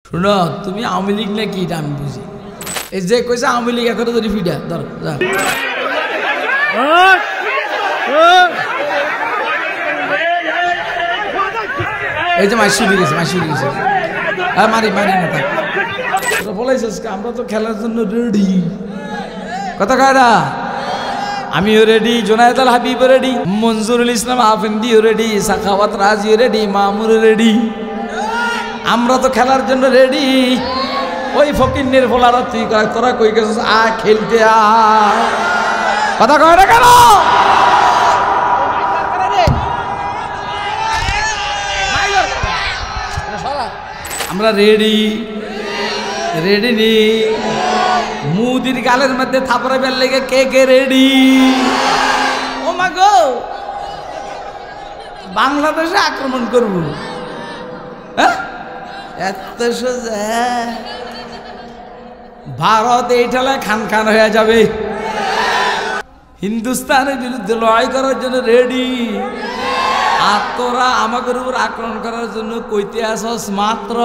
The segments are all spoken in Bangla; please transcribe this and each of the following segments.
শুনো, তুমি আওয়ামী লীগ না কি এটা আমি বুঝি। এই যে কইছে আওয়ামী লীগ এখনো ধরে ফিডা ধর যা। এই যে মাই শুরু গেছে, মারি মারি না থাক বলাইছিস। আমরা তো খেলার জন্য রেডি, কথা কয় না? আমিও রেডি, জোনায়েদ আল হাবিব রেডি, মঞ্জুরুল ইসলাম আফেন্দিও রেডি, সাখাওয়াত রাজিও রেডি, মামুর রেডি। আমরা তো খেলার জন্য রেডি। ওই ফকিন্নের ফোলারা তুই তোরা কই গেছিস আ খেলতে আ, কথা কয় না কেন? আমরা রেডি রেডি নি। মুদির গালের মধ্যে থাপড়াবার লেগে কে কে রেডি? ও মা গো, বাংলাদেশে আক্রমণ করব, এত সোজা? ভারত এই ঠেলায় খান খান হয়ে যাবে। হিন্দুস্তানের বিরুদ্ধে লড়াই করার জন্য রেডি। আর তোরা আমাদের উপর আক্রমণ করার জন্য কইতে আসস মাত্র।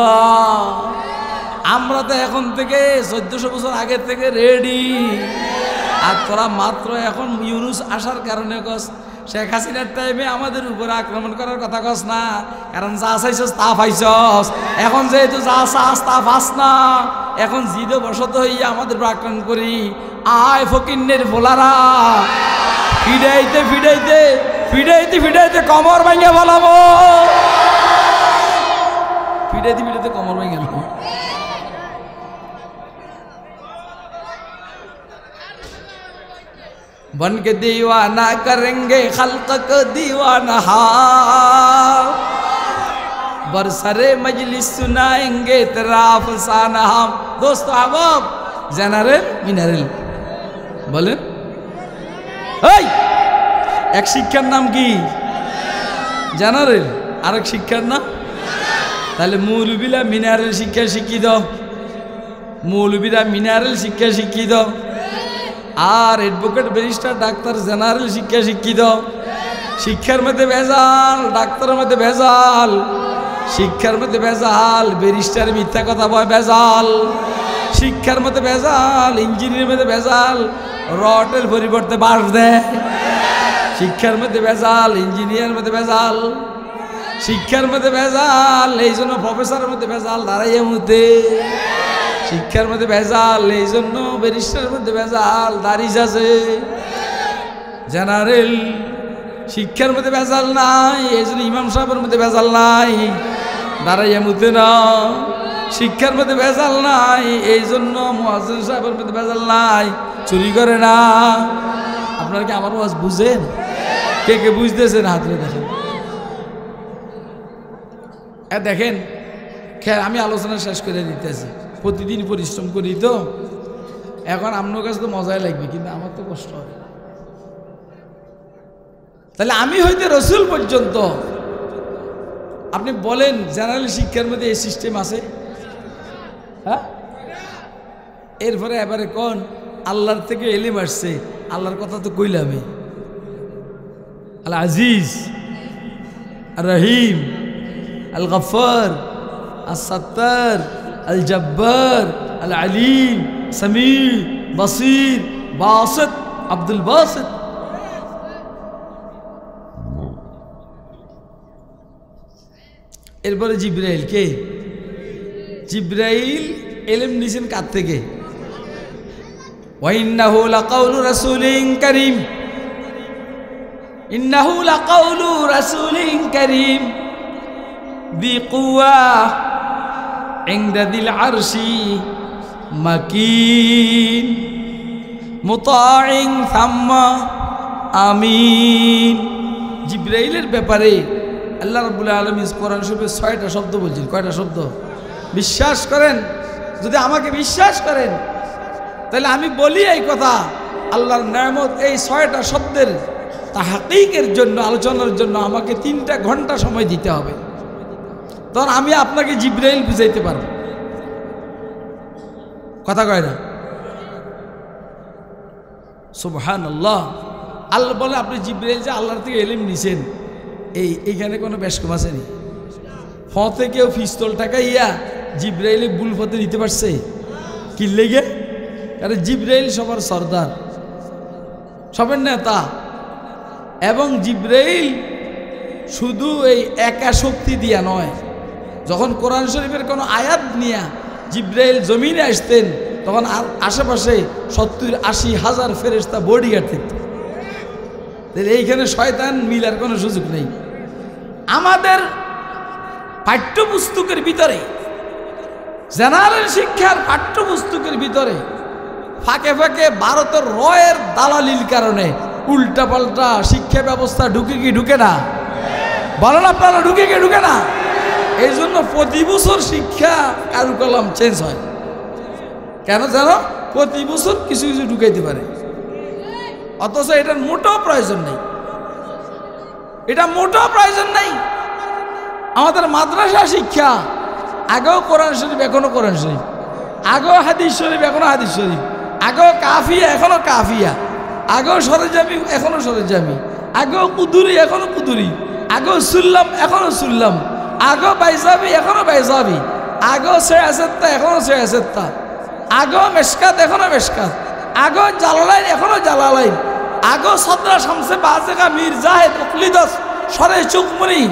আমরা তো এখন থেকে 1400 বছর আগের থেকে রেডি। আর তোরা মাত্র এখন ইউনুস আসার কারণে কস, শেখ হাসিনার টাইমে আমাদের উপরে আক্রমণ করার কথা কস না, কারণ যা চাইছস তা পাইছস। এখন যেহেতু যা চাস তা পাস না, এখন জিদ বসত হইয়া আমাদের উপর আক্রমণ করি। আয় ফকিন্নের ভোলারা, ফিডাইতে ফিডাইতে ফিডাইতে ফিডাইতে কমর ভাঙে বলাবো, ফিডাইতে ফিডাইতে কমর ভাঙে গেল। बन के दीवाना करेंगे खल्क को दीवाना, बरसरे मजलिस सुनाएंगे तेरा अफसाना हम। दोस्त अहबाब, জেনারেল মিনারেল বলেন। এই এক শিক্ষার নাম কি? জেনারেল। আরেক শিক্ষার নাম? তাহলে মৌলবীরা মিনারেল শিক্ষা শিখিয়ে দাও, মৌলবীরা মিনারেল শিক্ষা শিখিয়ে দাও। আর অ্যাডভোকেট ব্যারিস্টার ডাক্তার জেনারেল শিক্ষা শিক্ষিত। শিক্ষার মধ্যে ভেজাল, ডাক্তারের মধ্যে ভেজাল, শিক্ষার মধ্যে ভেজাল, ব্যারিস্টার মিথ্যা কথা বয় ভেজাল, শিক্ষার মধ্যে ভেজাল, ইঞ্জিনিয়ারের মধ্যে ভেজাল, রটের পরিবর্তে বাঁশ দেয়। শিক্ষার মধ্যে ভেজাল, ইঞ্জিনিয়ারের মধ্যে ভেজাল, শিক্ষার মধ্যে ভেজাল, এই জন্য প্রফেসরের মধ্যে ভেজাল দাঁড়াইয়া মধ্যে। শিক্ষার মধ্যে ভেজাল, এই জন্য ব্যারিস্টারের মধ্যে ভেজাল দাঁড়িয়ে আছে। জেনারেল শিক্ষার মধ্যে ভেজাল নাই, এই জন্য ইমাম সাহেবের মধ্যে ভেজাল নাই, দাঁড়াইয়া মুতে না। শিক্ষার মধ্যে ভেজাল নাই, এই জন্য মুয়াজ্জিন সাহেবের মধ্যে ভেজাল নাই, চুরি করে না। আপনারা কি আমার ওয়াজ বুঝেন? কে কে বুঝতেছেন হাত রে দেখেন। দেখেন আমি আলোচনা শেষ করে দিতেছি। প্রতিদিন পরিশ্রম করি তো, এখন আপনার কাছে তো মজাই লাগবে, কিন্তু আমার তো কষ্ট হয়। তাহলে আমি হইতে রসুল পর্যন্ত আপনি বলেন জেনারেল শিক্ষার মধ্যে এই সিস্টেম আছে? হ্যাঁ, এরপরে এবারে কোন আল্লাহর থেকে এলিম আসছে, আল্লাহর কথা তো কইলামই। আল আজিজ, আর রহিম, আল গফার, আল সত্তার, আল জব্বার, আল আলিম, সামি, বসির, বাসিত, আব্দুল বাসিত। এরপরে জিব্রাইল। কে? জিব্রাইল এলেম নিছেন কার থেকে? ওয়া ইন্নাহু লাকাউলু রাসূলিন কারীম, ইন্নাহু লাকাউলু রাসূলিন কারীম বি কুওয়া ইনদা দিল আরশি মাকিন মুতাইন সাম্মা আমিন। জিব্রাইলের ব্যাপারে আল্লাহ রাব্বুল আলামিন কোরআন শরীফে 6টা শব্দ বলছেন। কয়টা শব্দ? বিশ্বাস করেন, যদি আমাকে বিশ্বাস করেন তাহলে আমি বলি এই কথা, আল্লাহর নেয়ামত এই 6টা শব্দের তাহকিকের জন্য, আলোচনার জন্য আমাকে 3টা ঘন্টা সময় দিতে হবে। তখন আমি আপনাকে জিব্রাইল বুঝাইতে পারবো। কথা কয় না? সুবহানাল্লাহ। আল্লাহ বলে আপনি জিব্রাইল যে আল্লাহর থেকে এলিম নিছেন, এইখানে কোনো বেশকম আছে নি? ফতে কেউ পিস্তল টাকাইয়া জিব্রাইলে বুল ফতে নিতে পারছে কি লেগে? আরে জিব্রাইল সবার সর্দার, সবার নেতা, এবং জিব্রাইল শুধু এই একা শক্তি দিয়া নয়, যখন কোরআন শরীফের কোনো আয়াত নিয়ে জিব্রাইল জমিনে আসতেন তখন আশেপাশে 70-80 হাজার ফেরেশতা বডিগার্ড থাকত। এইখানে শয়তান মিলার কোনো সুযোগ নেই। আমাদের পাঠ্যপুস্তকের ভিতরে, জেনারেল শিক্ষার পাঠ্যপুস্তকের ভিতরে ফাঁকে ফাঁকে ভারতের রয়ের দালালির কারণে উল্টাপাল্টা শিক্ষা ব্যবস্থা ঢুকে কি ঢুকে না? বলেন আপনারা, ঢুকে কি ঢুকে না? এই জন্য প্রতি বছর শিক্ষা কারুকলাম চেঞ্জ হয়। কেন জানো? প্রতি বছর কিছু কিছু ঢুকাইতে পারে, অথচ এটার মোটেও প্রয়োজন নেই। এটা মোটেও প্রয়োজন নেই। আমাদের মাদ্রাসা শিক্ষা, আগেও কোরআন শরীফ এখনো কোরআন শরীফ, আগেও হাদিস শরীফ এখনো হাদিস শরীফ, আগেও কাফিয়া এখনো কাফিয়া, আগেও সরেজামি এখনো সরেজামি, আগেও কুদুরি এখনো কুদুরি, আগেও সুল্লাম এখনো সুল্লাম, আগেও বাইজাবি এখনো বাইজাবি, আগেও শেয়াসেত্তা এখনো শেয়াসেত্তা, আগেও মেশকাত এখনো মেশকাত, আগেও জালালাইন এখনো জালালাইন, আগেও সদরা শামসে বাজেগা মীর জাহেদ উকলিদস সরে চুকমনি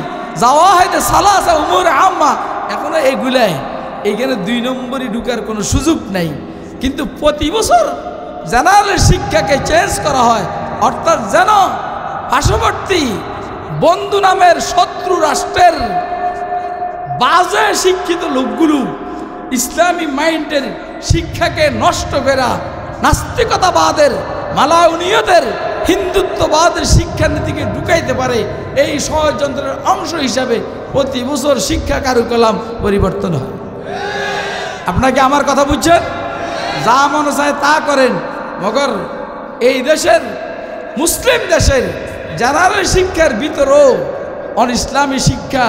জাওয়াহিদ সালাসা উমর আম্মা এখনো এগুলাই। এইখানে 2 নম্বরই ঢুকার কোনো সুযোগ নাই। কিন্তু প্রতি বছর জেনারেল শিক্ষাকে চেঞ্জ করা হয়, অর্থাৎ যেন পার্শ্ববর্তী বন্ধু নামের শত্রু রাষ্ট্রের বাজে শিক্ষিত লোকগুলো ইসলামী মাইন্ডের শিক্ষাকে নষ্ট করা, নাস্তিকতাবাদের, মালাউনিয়তের, হিন্দুত্ববাদের শিক্ষানীতিকে ঢুকাইতে পারে, এই ষড়যন্ত্রের অংশ হিসাবে প্রতি বছর শিক্ষা কারুকলাম পরিবর্তন হয়। আপনাকে আমার কথা বুঝছেন? যা মনে চায় তা করেন, মগর এই দেশের মুসলিম দেশের জেনারেল শিক্ষার ভিতরেও অন ইসলামী শিক্ষা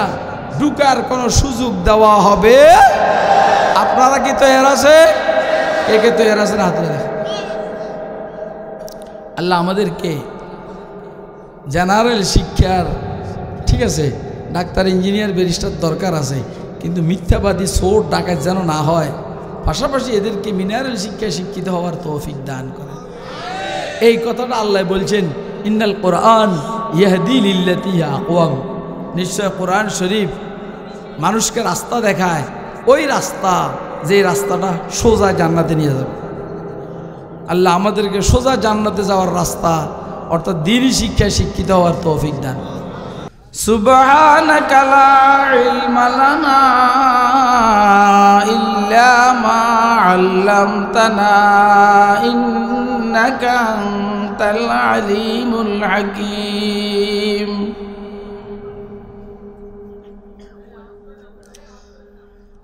ঢুকার কোনো সুযোগ দেওয়া হবে? আপনারা কি তৈরি আছে? কে কে তৈরি আছেন হাতে দেখেন। আল্লাহ আমাদেরকে জেনারেল শিক্ষার, ঠিক আছে, ডাক্তার, ইঞ্জিনিয়ার, ব্যারিস্টার দরকার আছে, কিন্তু মিথ্যাবাদী চোর ডাকাত যেন না হয়, পাশাপাশি এদেরকে মিনারেল শিক্ষায় শিক্ষিত হওয়ার তৌফিক দান করে। এই কথাটা আল্লাহ বলছেন, ইন্নাল কোরআন ইয়াহদি লিল্লাতি হিয়া আকওয়াম। নিশ্চয় কোরআন শরীফ মানুষকে রাস্তা দেখায়, ওই রাস্তা যে রাস্তাটা সোজা জান্নাতে নিয়ে যাবে। আল্লাহ আমাদেরকে সোজা জান্নাতে যাওয়ার রাস্তা অর্থাৎ দ্বীনি শিক্ষায় শিক্ষিত হওয়ার তৌফিক দান। সুবহানাকা লা ইলমা লানা ইল্লা মা আল্লামতানা ইন্নাকা আনতাল আলিমুল হাকীম।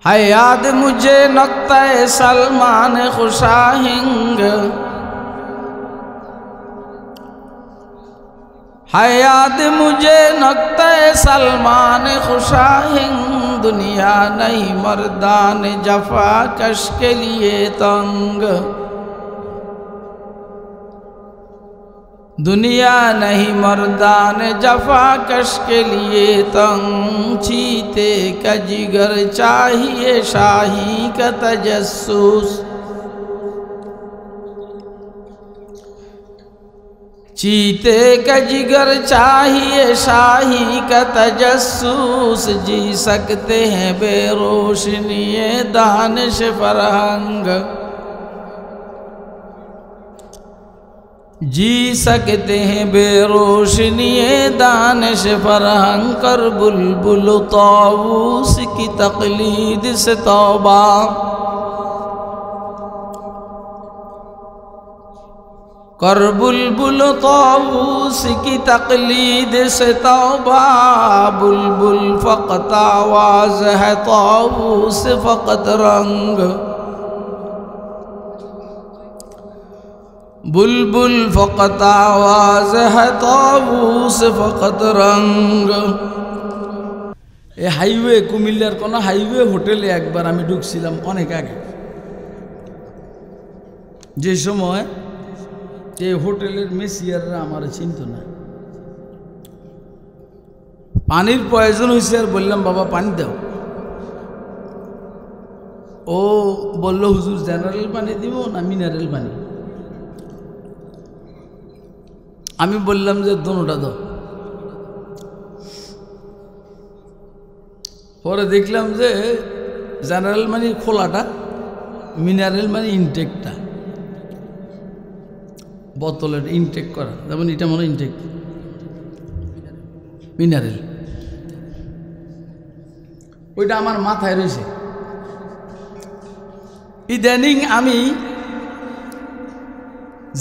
है याद मुझे नक्ता सलमान खुशाहिंग, है याद मुझे नक्ता सलमान खुशाहिंग, दुनिया नहीं मर्दान जफा कश के लिए तंग, दुनिया नहीं मर्दान जफा कश के लिए तंग, चीते का जिगर चाहिए शाही का तजस्सुस, चीते का जिगर चाहिए शाही का तजस्सुस, जी सकते हैं बेरोशनी दानिश फरहंग, जी सकते हैं बेरोशनी दानिश फरहंग, कर बुलबुल ताऊस की तकलीद से तौबा, कर बुलबुल ताऊस की तकलीद से तौबा, बुलबुल फ़क़त आवाज़ है ताऊस फ़क़त रंग, बुलबुल फ़क़त आवाज़ है ताऊस फ़क़त रंग। ए हाईवे कुमिल्लार कोनो हाईवे होटेले एकबार आमी ढुकছিলাম অনেক আগে, যে সময় এই হোটেলের মেসিয়াররা আমার চিনত না, পানির প্রয়োজন হয়েছে আর বললাম বাবা পানি দাও, ও বলল হুজুর জেনারেল পানি দিব না মিনারেল পানি? আমি বললাম যে দোনোটা দাও। পরে দেখলাম যে জেনারেল মানে খোলাটা, মিনারেল মানে ইনটেকটা, বোতলের ইনটেক করা, যেমন এটা মনে ইনটেক, মিনারেল। ওইটা আমার মাথায় রয়েছে। ইদানিং আমি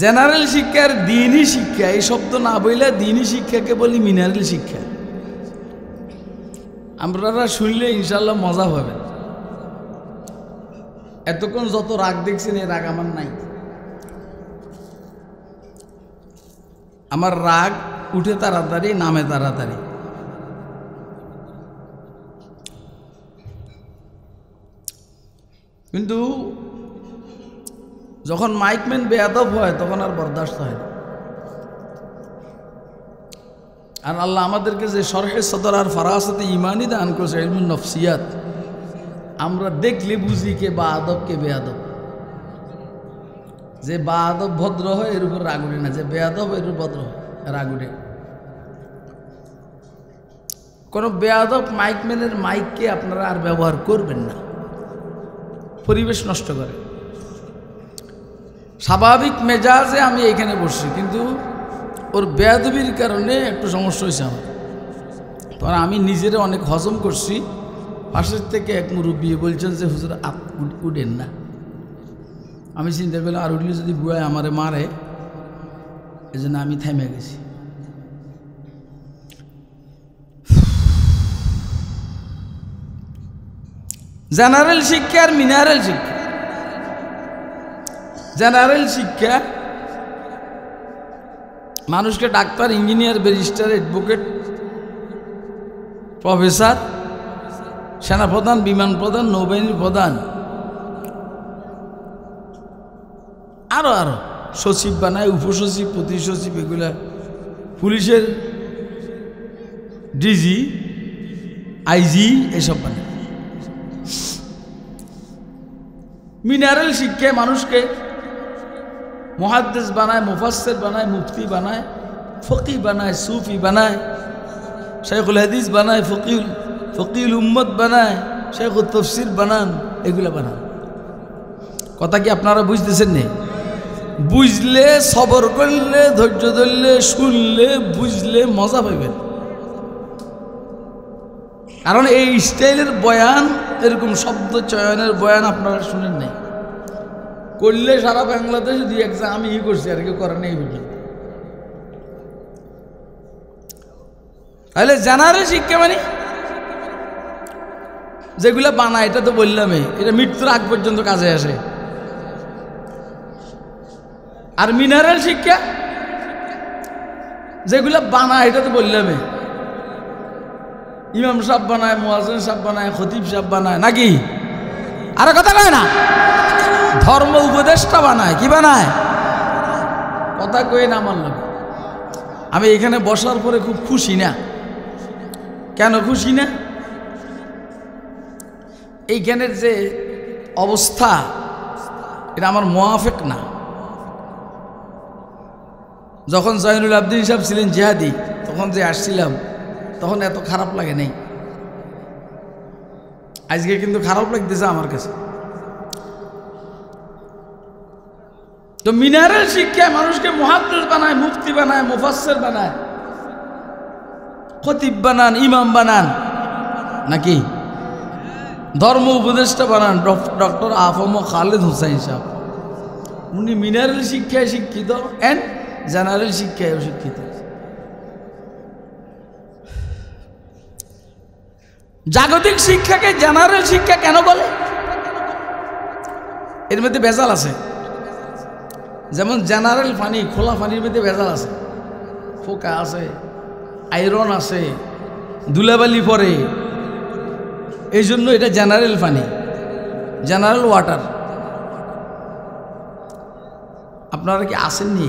জেনারেল শিক্ষার দিনই শিক্ষা এই শব্দ না বইলে দিনই শিক্ষাকে বলি মিনারেল শিক্ষা। আপনারা শুনলে ইনশাল্লাহ মজা পাবেন। এতক্ষণ যত রাগ দেখছেন এই রাগ আমার নাই। আমার রাগ উঠে তাড়াতাড়ি, নামে তাড়াতাড়ি। কিন্তু যখন মাইকম্যান বেয়াদব হয় তখন আর বরদাস্ত হয় না। আর আল্লাহ আমাদেরকে যে শরহে সদর আর ফারাসাতে ইমানি দান করেছে, ইলমুন নফসিয়াত, আমরা দেখলে বুঝি কে বা আদব কে বেয়াদব। যে বা আদব ভদ্র হয় এর উপর রাগ উঠে না, যে বেয়াদব এর উপর ভদ্র হয় রাগ উঠে। কোনো বেয়াদব মাইকম্যানের মাইককে আপনারা আর ব্যবহার করবেন না, পরিবেশ নষ্ট করে। স্বাভাবিক মেজাজে আমি এখানে বসছি, কিন্তু ওর বেয়াদবির কারণে একটু সমস্যা হয়েছে আমার। তখন আমি নিজেরা অনেক হজম করছি। পাশের থেকে এক মুরব্বী বলছেন যে হুজুর উঠেন না। আমি চিন্তা করলাম আর উঠলে যদি বুড়ায় আমারে মারে, এই জন্য আমি থেমে গেছি। জেনারেল শিক্ষা আর মিনারেল শিক্ষা। জেনারেল শিক্ষা মানুষকে doctor, engineer, barrister, advocate, professor, সেনাপ্রধান, বিমান প্রধান, নৌবাহিনীর প্রধান, আরো আরো সচিব বানায়, উপসচিব, প্রতি সচিব, এগুলা পুলিশের ডিজি, আইজি এসব বানায়। মিনারেল শিক্ষায় মানুষকে মুহাদ্দিস বানায়, মুফাসসির বানায়, মুফতি বানায়, ফকি বানায়, সুফি বানায়, শাইখুল হাদিস বানায়, ফকিউল উম্মত বানায়, শাইখুত তাফসীর বানান, এগুলা বানান। কথা কি আপনারা বুঝতেছেন না? বুঝলে, সবর করলে, ধৈর্য ধরলে, শুনলে, বুঝলে মজা পাবেন। কারণ এই স্টাইলের বয়ান, এরকম শব্দ চয়নের বয়ান আপনারা শুনেন নাই। করলে সারা বাংলাদেশে দুই এক আমি করছি, আর কেউ করে নেই বুঝলেন। তাহলে জেনারেল শিক্ষা মানে যেগুলা বানায়, এটা তো বললামই, এটা মৃত্যুর আগ পর্যন্ত কাজে আসে। আর মিনারেল শিক্ষা যেগুলা বানায়, এটা তো বললামই, ইমাম সাহেব বানায়, মুয়াজ্জিন সাহেব বানায়, খতিব সাহেব বানায়, নাকি? আর কথা কয় না, ধর্ম উপদেষ্টা বানায়। কি বানায়? কথা কয়ে না আমার লোক। আমি এখানে বসার পরে খুব খুশি না। কেন খুশি না? এইখানের যে অবস্থা, এটা আমার মুয়াফিক না। যখন জয়নুল আবদিন সাহেব ছিলেন জিহাদি, তখন যে আসছিলাম, তখন এত খারাপ লাগে নাই। আজকে কিন্তু খারাপ লাগতেছে আমার কাছে। তো মিনারেল শিক্ষায় মানুষকে মুহাদ্দিস বানায়, মুফতি বানায়, মুফাসসির বানায়, খতিব বানান, ইমাম বানান, নাকি? ধর্ম উপদেষ্টা বানান ডক্টর আফম খালেদ হুসাইন সাহেব। উনি মিনারেল শিক্ষায় শিক্ষিত অ্যান্ড জেনারেল শিক্ষায় শিক্ষিত। জাগতিক শিক্ষাকে জেনারেল শিক্ষা কেন বলে? এর মধ্যে ভেজাল আছে। যেমন জেনারেল পানি, খোলা পানির মধ্যে ভেজাল আছে, ফোকা আছে, আয়রন আছে, ধুলাবালি পরে, এই জন্য এটা জেনারেল পানি, জেনারেল ওয়াটার। আপনারা কি আসেননি?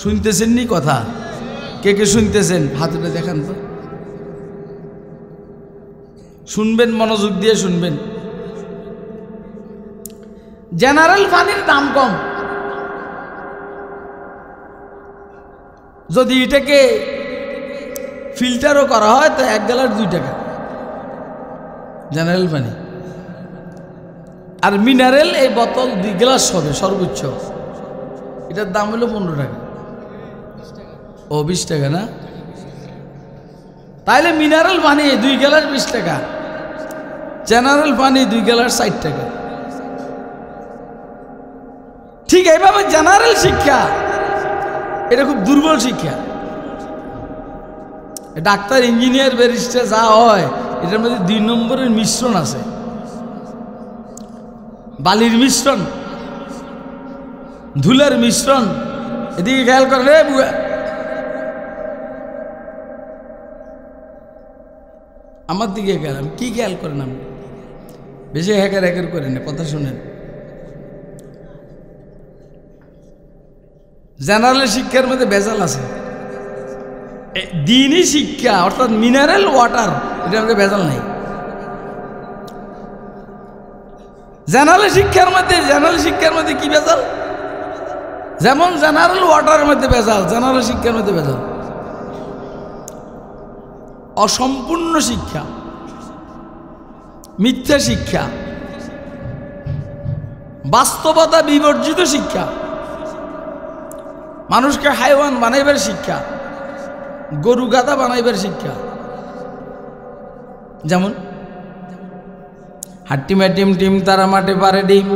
শুনতেছেননি কথা? কে কে শুনতেছেন হাতটা দেখান তো। শুনবেন, মনোযোগ দিয়ে শুনবেন। জেনারেল পানির দাম কম, যদি এটাকে ফিল্টারও করা হয় তো 1 গ্লাস 2 টাকা জেনারেল পানি। আর মিনারেল এই বোতল 2 গ্লাস হবে সর্বোচ্চ, এটার দাম হলো 15 টাকা। ও 20 টাকা না? তাইলে মিনারেল পানি 2 গ্লাস 20 টাকা, জেনারেল পানি 2 গ্লাস 60 টাকা। ঠিক এইভাবে জেনারেল শিক্ষা এটা খুব দুর্বল শিক্ষা। ডাক্তার, ইঞ্জিনিয়ার, ব্যারিস্টার যা হয় এটার মধ্যে 2 নম্বরের মিশ্রণ আছে, বালির মিশ্রণ, ধুলার মিশ্রণ। এদিকে খেয়াল করে রে বুয়া, আমার দিকে খেয়াল, কি খেয়াল করেন আপনি? বেশি হ্যাকার হ্যাকার করেন না, কথা শুনেন। জেনারেল শিক্ষার মধ্যে ভেজাল আছে, দিনই শিক্ষা অর্থাৎ মিনারেল ওয়াটার এটার মধ্যে ভেজাল নাই। জেনারেল শিক্ষার মধ্যে কি ভেজাল? যেমন জেনারেল ওয়াটারের মধ্যে ভেজাল, জেনারেল শিক্ষার মধ্যে ভেজাল। অসম্পূর্ণ শিক্ষা, মিথ্যা শিক্ষা, বাস্তবতা বিবর্জিত শিক্ষা, মানুষকে হাইওয়ান বানাইবার শিক্ষা, গরু গাধা বানাইবার শিক্ষা। যেমন হাট্টিমা টিম টিম তারা মাঠে পারে ডিম।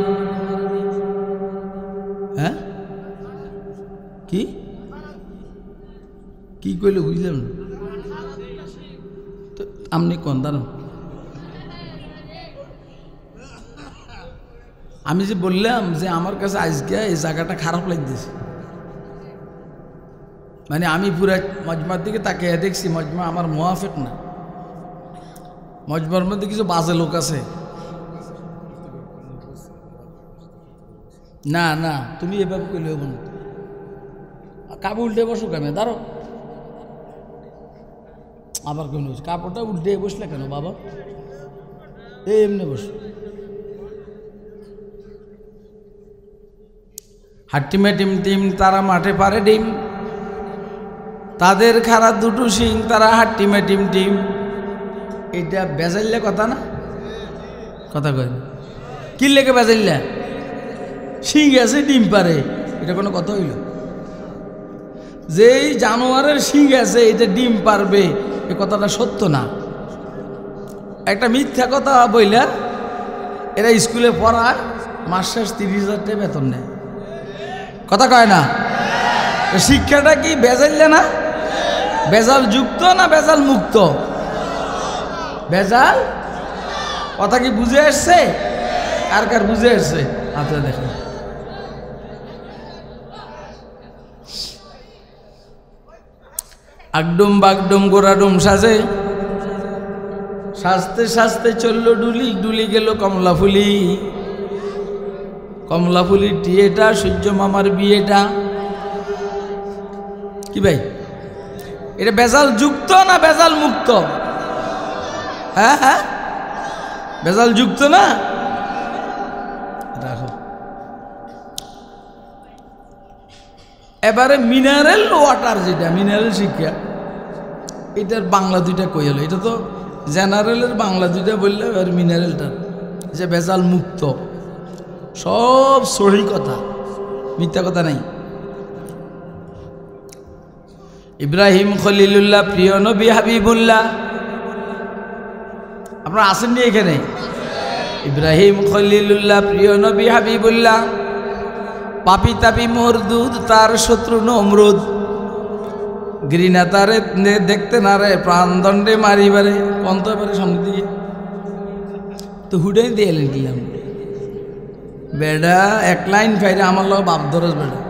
হ্যাঁ, কি কি কইলে বুঝলাম না তো, আপনি কোন দাঁড়ান। আমি যে বললাম যে আমার কাছে আজকে এই জায়গাটা খারাপ লাগতেছে, মানে আমি পুরো মজমার দিকে তাকিয়ে দেখছি, মজমা আমার মুয়াফিক না, মজমার মধ্যে কিছু বাজে লোক আছে। না না, তুমি এভাবে কইলে হবো না, কাপড় উল্টে বসো কেন? দাঁড়ো, আবার কেন কাপড়টা উল্টে বসলে কেন বাবা? এমনি বসো। হাট্টিমে টিম টিম তারা মাঠে পারে ডিম, তাদের খারাপ 2টো শিং তারা হাট্টিমে টিম টিম। এটা বেজাইলে কথা না? কথা কয় কি লেগে বেজাইলা? শিং আছে ডিম পারে, এটা কোনো কথা হইল? যেই জানোয়ারের শিং আছে এটা ডিম পারবে, এ কথাটা সত্য না, একটা মিথ্যা কথা বইলা এরা স্কুলে পড়ায়, মাস শেষ 30,000 টাকা বেতন নেয়। কথা কয় না? শিক্ষাটা কি বেজাইলে না? বেজাল যুক্ত না বেজাল মুক্ত? বেজাল। কথা কি বুঝে আসছে? কার কার বুঝে আসছে? আচ্ছা দেখেন, আগডুম বাগডুম গোড়াডুম সাজে, সাজতে সাজতে চললো ডুলি, ডুলি গেল কমলা ফুলি, কমলা ফুলির টিয়েটা সূর্য মামার বিয়েটা। কি ভাই, এটা বেজাল যুক্ত না বেজাল মুক্ত? হ্যাঁ হ্যাঁ, বেজাল যুক্ত না? রাখো। এবারে মিনারেল ওয়াটার, যেটা মিনারেল শিক্ষা, এটার বাংলা 2টা কই হলো? এটা তো জেনারেলের বাংলা 2টা বললে, এবার মিনারেলটার যে বেজাল মুক্ত, সব সহি কথা, মিথ্যা কথা নাই। ইব্রাহিম খলিলুল্লাহ, প্রিয় নবী হাবিবুল্লাহ, আপনারা আসেননি এখানে? ইব্রাহিম খলিলুল্লাহ, প্রিয় নবী হাবিবুল্লাহ, পাপি তাপি মরদুদ, তার শত্রু নমরুদ, ঘৃণা তারে দেখতে না রে, প্রাণদণ্ডে মারিবারে। কন্ত এবারে সামনে দিকে তো হুডে দিয়ে এলেন দিলাম বেডা, 1 লাইন ফাইরে আমার লোক বাপ ধরস বেডা।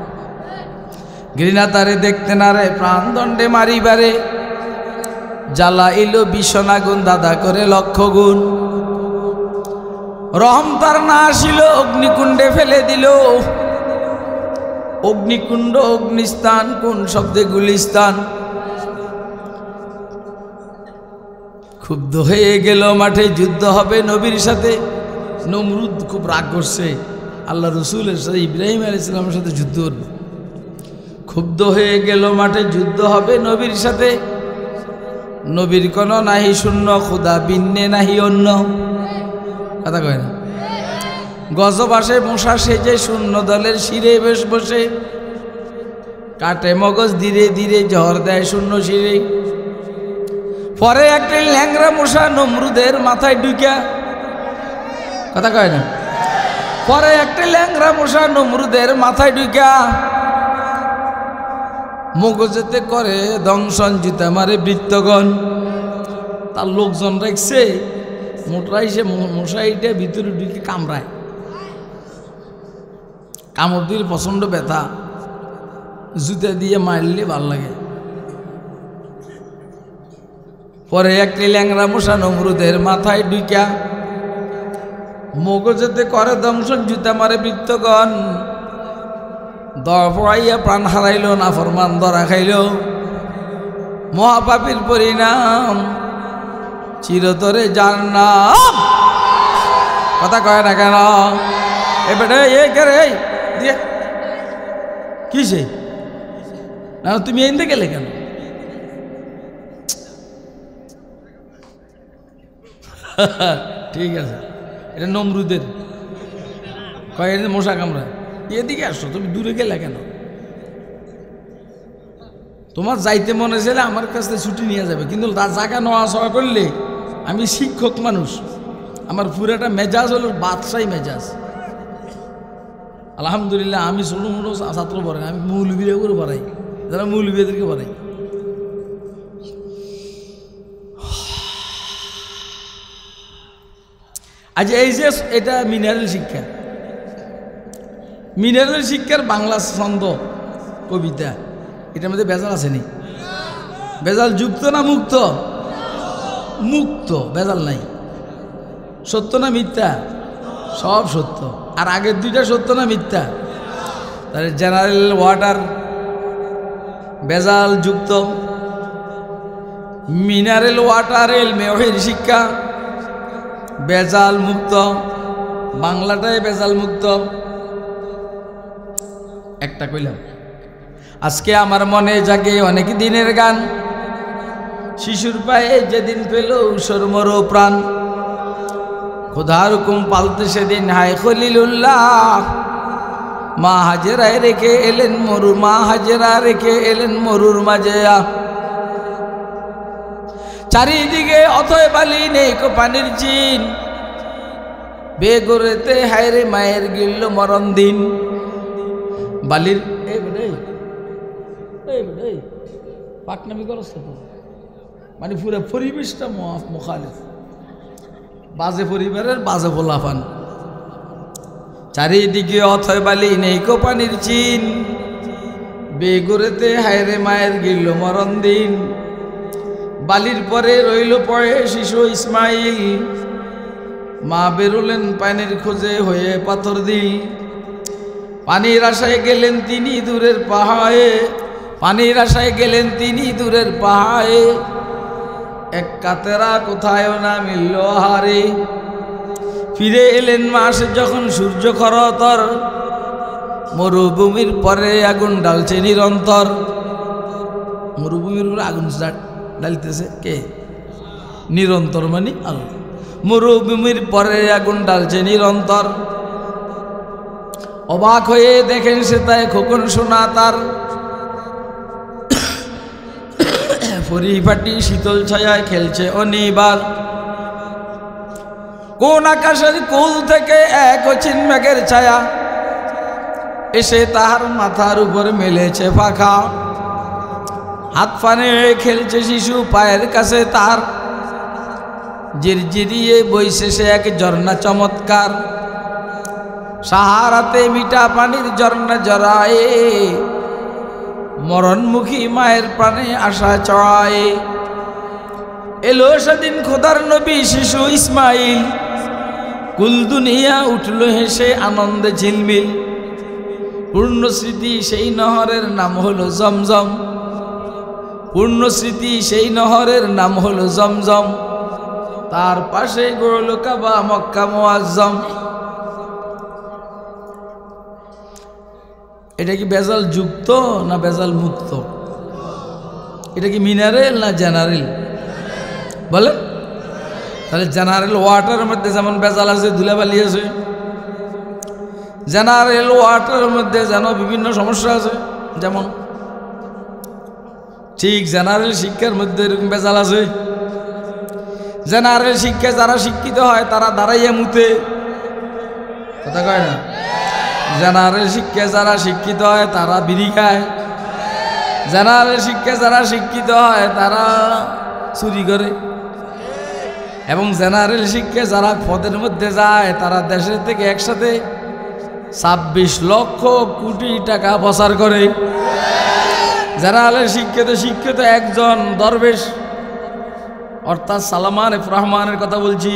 ঘৃণা তারে দেখতে না রে, প্রাণদণ্ডে মারিবারে, জ্বালা ইলো ভীষণ আগুন, দাদা করে 1,00,000 গুণ। রহম তার না আসিল, অগ্নিকুণ্ডে ফেলে দিল, অগ্নিকুণ্ড অগ্নিস্থান, কোন শব্দে গুলিস্তান। ক্ষুব্ধ হয়ে গেল মাঠে, যুদ্ধ হবে নবীর সাথে। নমরুদ খুব রাগ করছে, আল্লাহ রসুলের সাথে ইব্রাহিম আলাইহিস সালামের সাথে যুদ্ধ করবে। ক্ষুব্ধ হয়ে গেল, মাঠে যুদ্ধ হবে নবীর সাথে। নবীর কোনো নাহি শূন্য, খুদা বিন্নে নাহি অন্য, কথা কয় না। গজব আসে মশা সেজে, শূন্য দলের শিরে বেশ বসে, কাটে মগজ ধীরে ধীরে, ঝড় দেয় শূন্য শিরে। পরে একটা ল্যাংরা মশা নমরুদের মাথায় ঢুকা, কথা কয় না। পরে একটা ল্যাংরা মশা নমরুদের মাথায় ঢুকা, মগজেতে করে দংশন, জুতা মারে বৃত্তগণ। তার লোকজন রাখছে, মোটরাই সে মশাইটা ভিতরে ঢুকে কামড়ায়, কামড় দিলে প্রচণ্ড ব্যথা, জুতা দিয়ে মারলে ভাল লাগে। পরে একটি ল্যাংরা মশা নমরুদের মাথায় ঢুকা, মগজেতে করে দংশন, জুতা মারে বৃত্তগণ। দর পড়াইয়া প্রাণ হারাইল, না ফরমান ধরা খাইল, মহাপাপীর পরিণাম চিরতরে জান্নাত। কথা কয় না কেন? এবারে দিয়ে কিসে না, তুমি এনতে গেলে কেন? ঠিক আছে, এটা নমরুদের কয় মশা কামড়ায়। এদিকে আসো, তুমি দূরে গেলে কেন? তোমার যাইতে মনে চাইলে আমার কাছে ছুটি নিয়ে যাবে, কিন্তু তার জায়গা নেওয়া সওয়া করলে, আমি শিক্ষক মানুষ, আমার পুরাটা মেজাজ হলো বাদশাহী মেজাজ। আলহামদুলিল্লাহ আমি ছোটো মোটো ছাত্র পড়াই, আমি মৌলবীরা করে পড়াই, যারা মৌলবীদেরকে পড়াই। আজ এই যে এটা মিনারেল শিক্ষা, মিনারেল শিক্ষার বাংলা ছন্দ কবিতা, এটার মধ্যে বেজাল আসেনি? বেজাল যুক্ত না মুক্ত? মুক্ত, বেজাল নাই। সত্য না মিথ্যা? সব সত্য। আর আগের দুইটা সত্য না মিথ্যা? তাহলে জেনারেল ওয়াটার বেজাল যুক্ত, মিনারেল ওয়াটারের মেয়ের শিক্ষা বেজাল মুক্ত, বাংলাটাই বেজাল মুক্ত। একটা কইলাম, আজকে আমার মনে জাগে অনেক দিনের গান, শিশুর পায়ে যেদিন পেল উসর মরো প্রাণ, খোদার হুকুম পালতে সেদিন হায় খলিলুল্লাহ, মা হাজেরায় রেখে এলেন মরু, মা হাজেরা রেখে এলেন মরুর মাঝে। চারিদিকে অথয় বালি, নেই কো পানির চিন, বেগরেতে হায়রে মায়ের গিল্ল মরণ দিন। বালির পাকনামি করস তো, মানে পুরো পরিবেশটা মুখালিফ, বাজে পরিবারের বাজে বলাফান। চারিদিকে অথয় বালি, নেই কো পানির চিন, বেগরেতে হায়রে মায়ের গিল্ল মরণ দিন। বালির পরে রইল পড়ে শিশু ইসমাইল, মা বেরোলেন পানির খোঁজে হয়ে পাথর দিল। পানির আশায় গেলেন তিনি দূরের পাহাড়ে, পানির আশায় গেলেন তিনি দূরের পাহাড়ে, এক কাতেরা কোথায় না মিলল হারে। ফিরে এলেন মাসে যখন সূর্য খরতর, মরুভূমির পরে আগুন ডালছে নিরন্তর। মরুভূমির উপরে আগুন ডালতেছে কে? নিরন্তর মানে আল্লাহ। মরুভূমির পরে আগুন ডালছে নিরন্তর, অবাক হয়ে দেখেন সে তাই খোকন সোনা তার। পরিপাটি শীতল ছায়ায় খেলছে অনিবার, কোন আকাশের কোল থেকে এক অচিন মেঘের ছায়া এসে তাহার মাথার উপর মেলেছে পাখা। হাত ফানে খেলছে শিশু পায়ের কাছে তার, জিরজিরিয়ে বইছে সে এক ঝর্ণা চমৎকার। সাহারাতে মিঠা পানির ঝর্ণা জড়ায়ে, মরণমুখী মায়ের প্রাণে আশা চড়ায়ে। এলো সেদিন খোদার নবী শিশু ইসমাইল, কুল দুনিয়া উঠল হেসে আনন্দে ঝিলমিল। পূর্ণ স্মৃতি সেই নহরের নাম হলো জমজম, পূর্ণ স্মৃতি সেই নহরের নাম হলো জমজম। তার পাশে গড়ল কাবা মক্কা মুআজ্জম। এটা কি ভেজাল যুক্ত না ভেজাল মুক্ত? এটা কি মিনারেল না জেনারেল বলেন? তাহলে জেনারেল ওয়াটারের মধ্যে যেমন ভেজাল আছে, ধুলাবালি আছে, জেনারেল ওয়াটারের মধ্যে যেন বিভিন্ন সমস্যা আছে, যেমন ঠিক জেনারেল শিক্ষার মধ্যে এরকম ভেজাল আছে। জেনারেল শিক্ষায় যারা শিক্ষিত হয় তারা দাঁড়াইয়া মুতে, কথা কয় না? জেনারেল শিক্ষায় যারা শিক্ষিত হয় তারা বিড়ি খায়। জেনারেল শিক্ষায় যারা শিক্ষিত হয় তারা চুরি করে। এবং জেনারেল শিক্ষায় যারা পদের মধ্যে যায় তারা দেশের থেকে একসাথে 26 লক্ষ কোটি টাকা পাচার করে। জেনারেল শিক্ষিত একজন দরবেশ, অর্থাৎ সালমান এফ রহমানের কথা বলছি,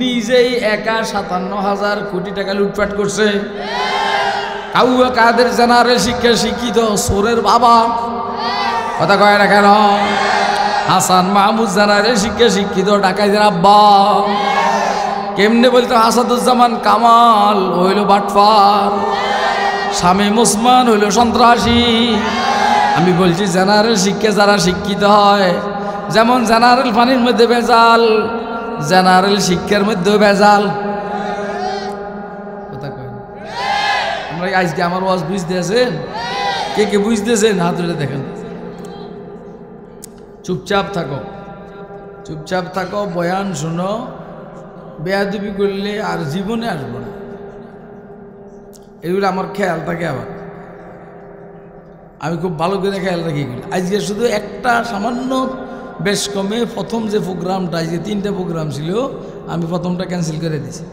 নিজেই একা 57,000 কোটি টাকা লুটপাট করছে। কাদের জেনারেল শিক্ষায় শিক্ষিত? সোরের বাবা, কথা কয় না কেন? হাসান মাহমুদ জেনারেল শিক্ষায় শিক্ষিত, ডাকাইতের আব্বা। কেমনে বলতো? আসাদুজ্জামান কামাল হইল বাটফার, শামীম ওসমান হইল সন্ত্রাসী। আমি বলছি জেনারেল শিক্ষা যারা শিক্ষিত হয়, যেমন জেনারেল পানির মধ্যে ভেজাল, জেনারেল শিক্ষার মধ্যেও ভেজাল। কথা কয় না? আমরা আজকে আমার ওয়াজ বুঝতে আছেন? কে কে বুঝতেছেন হাত তুলে দেখেন। চুপচাপ থাকো, চুপচাপ থাকো, বয়ান শোনো। বেয়াদবি করলে আর জীবনে আসবো না, এগুলো আমার খেয়াল থাকে। আবার আমি খুব ভালো করে খেয়াল রাখি এগুলো। আজকে শুধু একটা সামান্য বেশ কমে প্রথম যে প্রোগ্রামটা, আজকে 3টা প্রোগ্রাম ছিল, আমি প্রথমটা ক্যান্সেল করে দিয়েছি।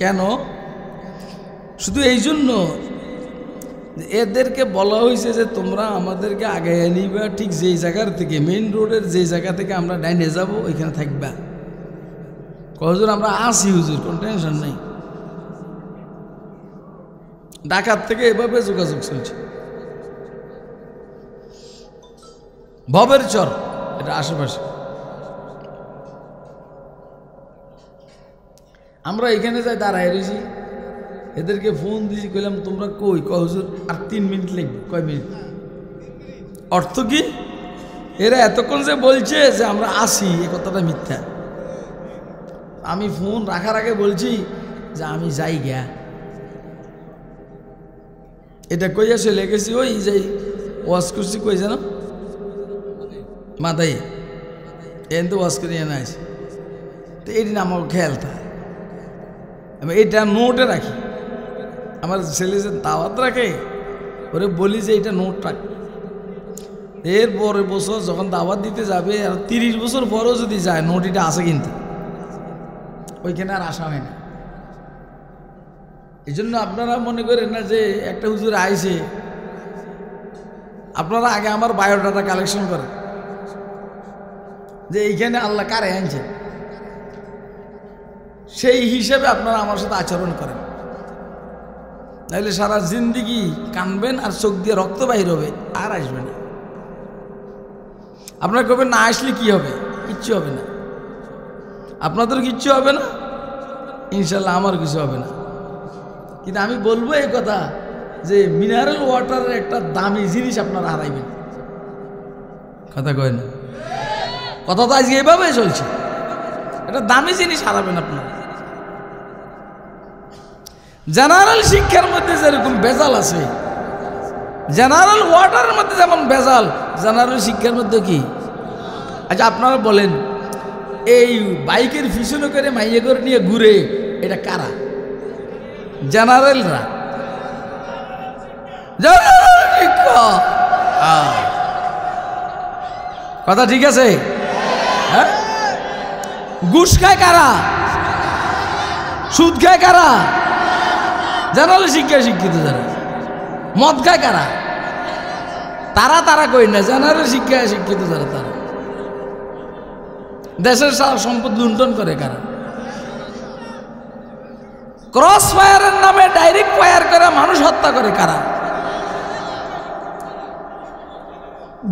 কেন? শুধু এই জন্য এদেরকে বলা হয়েছে যে তোমরা আমাদেরকে আগে নিবা, ঠিক যেই জায়গার থেকে, মেইন রোডের যেই জায়গা থেকে আমরা ডাইনে যাব ওইখানে থাকবা। হুজুর আমরা আসি, হুজুর কোনো টেনশন নেই। ঢাকার থেকে এভাবে যোগাযোগ চলছে। ভবের চর, এটা আশেপাশে। আমরা এখানে যাই, দাঁড়ায় রয়েছি, এদেরকে ফোন দিয়েছি, কইলাম তোমরা কই? হুজুর আর 3 মিনিট লাগবে। কয় মিনিট? অর্থ কি? এরা এতক্ষণ যে বলছে যে আমরা আসি, এ কথাটা মিথ্যা। আমি ফোন রাখার আগে বলছি যে আমি যাই গা। এটা কইয়া চলে গেছি, ওই যাই ওয়াশ করছি, কই যেন মাথায় এন তো ওয়াশ করে এনে আসি। তো এইদিন আমার খেয়াল থাকে, আমি এইটা নোটে রাখি। আমার ছেলে যে দাওয়াত রাখে, ওরে বলি যে এইটা নোট রাখ। এরপরে বছর যখন দাওয়াত দিতে যাবে, আর 30 বছর পরও যদি যায়, নোট এটা আছে কিন্তু ওইখানে আর আসা হয় না। এই জন্য আপনারা মনে করেন না যে একটা হুজুর আইছে, আপনারা আগে আমার বায়োডাটা কালেকশন করেন যে এইখানে আল্লাহ কারে আনছে, সেই হিসেবে আপনারা আমার সাথে আচরণ করেন। তাহলে সারা জিন্দিগি কানবেন আর চোখ দিয়ে রক্ত বাহির হবে, আর আসবে না। আপনারা কবেন না আসলে কি হবে? কিচ্ছু হবে না, আপনাদের কিচ্ছু হবে না, ইনশাল্লাহ আমার কিছু হবে না। কিন্তু আমি বলবো এই কথা যে মিনারেল ওয়াটারের একটা দামি জিনিস আপনারা হারাইবেন। কথা কয় না? কথা তো আজকে এইভাবে চলছে, একটা দামি জিনিস হারাবেন আপনারা। জেনারেল শিক্ষার মধ্যে যেরকম ভেজাল আছে, জেনারেল ওয়াটারের মধ্যে যেমন ভেজাল, জেনারেল শিক্ষার মধ্যে কি? আচ্ছা আপনারা বলেন, এই বাইকের পিছনে করে মাইয়ে করে নিয়ে ঘুরে, এটা কারা? জেনারেলরা। কথা ঠিক আছে? হ্যাঁ, ঘুষ খায় কারা? সুদ খায় কারা? জেনারেল শিক্ষায় শিক্ষিত যারা। মদ খায় কারা? তারা কই না, জেনারেল শিক্ষায় শিক্ষিত যারা, তারা। দেশের সম্পদ লুণ্ঠন করে কারা? ক্রস ফায়ারের নামে ডাইরেক্ট ফায়ার করে মানুষ হত্যা করে কারা?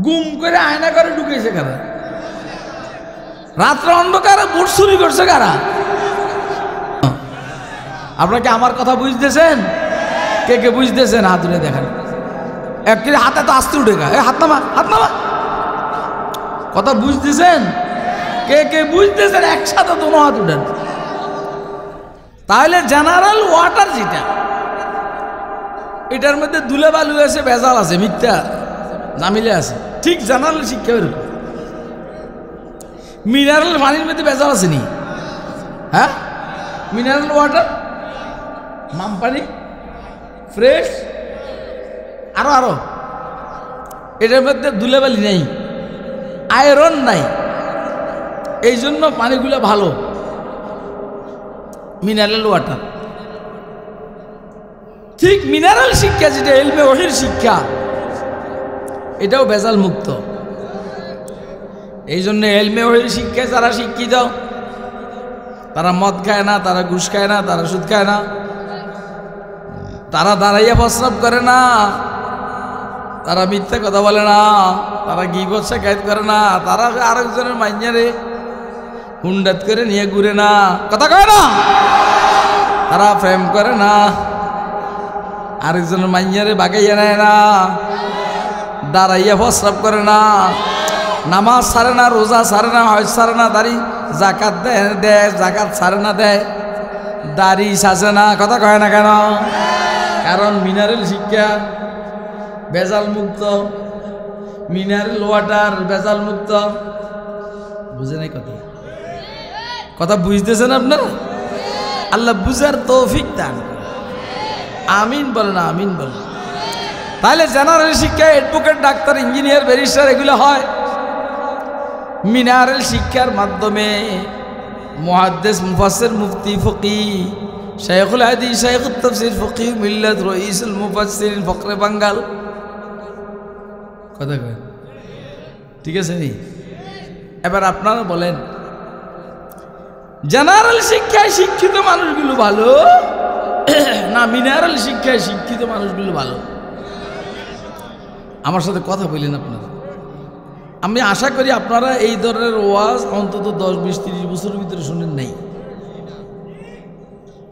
গুম করে আয়না করে ঢুকেছে কারা? রাত্রে অন্ধকারে বুট চুরি করছে কারা? আপনাকে আমার কথা বুঝতেছেন? কে কে বুঝতেছেন হাত উঠে দেখেন। এক হাতে তো আস্তে উঠে গা, হাত নামা, হাত নামা। কথা বুঝতেছেন? কে কে বুঝতেছেন একসাথে দোনো হাত উঠেন। তাহলে জেনারেল ওয়াটার যেটা, এটার মধ্যে দুলে বালু আছে, ভেজাল আছে, মিথ্যা নামিলে আছে। ঠিক জেনারেল শিক্ষা এরকম। মিনারেল পানির মধ্যে ভেজাল আছে নি? হ্যাঁ, মিনারেল ওয়াটার, মাম পানি, ফ্রেশ, আরো আরো, এটার মধ্যে ধুলাবালি নেই, আয়রন নাই, এই জন্য পানিগুলো ভালো, মিনারেল ওয়াটার। ঠিক মিনারেল শিক্ষা যেটা ইলমে ওহীর শিক্ষা, এটাও ভেজাল মুক্ত। এই জন্য ইলমে ওহীর শিক্ষায় যারা শিক্ষিত, তারা মদ খায় না, তারা ঘুষ খায় না, তারা সুদ খায় না, তারা দাঁড়াইয়া প্রস্রাব করে না, তারা মিথ্যা কথা বলে না, তারা গীবত শিকায়ত করে না, তারা আরেকজনের মাইয়ারে হুন্ডাত করে নিয়ে ঘুরে না, কথা কয় না, তারা প্রেম করে না, আরেকজনের মাইয়ারে বাগাইয়া নেয় না, দাঁড়াইয়া প্রস্রাব করে না, নামাজ ছাড়ে না, রোজা ছাড়ে না, হজ ছাড়ে না, দাড়ি জাকাত দেয়, জাকাত ছাড়ে না, দেয়, দাড়ি সাজে না, কথা কয় না কেন? কারণ মিনারেল শিক্ষা ভেজাল মুক্ত, মিনারেল ওয়াটার ভেজাল মুক্ত। বুঝে নাই কথা? কথা বুঝতেছেন আপনারা? আল্লাহ বুঝার তৌফিক দান। আমিন বলেন, আমিন বলেন। তাহলে জেনারেল শিক্ষা অ্যাডভোকেট, ডাক্তার, ইঞ্জিনিয়ার, ব্যারিস্টার এগুলো হয়। মিনারেল শিক্ষার মাধ্যমে মুহাদ্দিস, মুফাসসির, মুফতি, ফকিহ, শাইখুল হাদিস, শাইখুত তাফসীর, ফকিহ মিল্লাত, রইসুল মুফাসসিরিন, ফকরে বাঙ্গাল, কথা কয় ঠিক আছে? এবার আপনারা বলেন, জেনারেল শিক্ষায় শিক্ষিত মানুষগুলো ভালো না মিনারেল শিক্ষায় শিক্ষিত মানুষগুলো ভালো? আমার সাথে কথা বললেন আপনারা। আমি আশা করি আপনারা এই ধরনের ওয়াজ অন্তত 10, 20, 30 বছরের ভিতরে শুনেন নাই।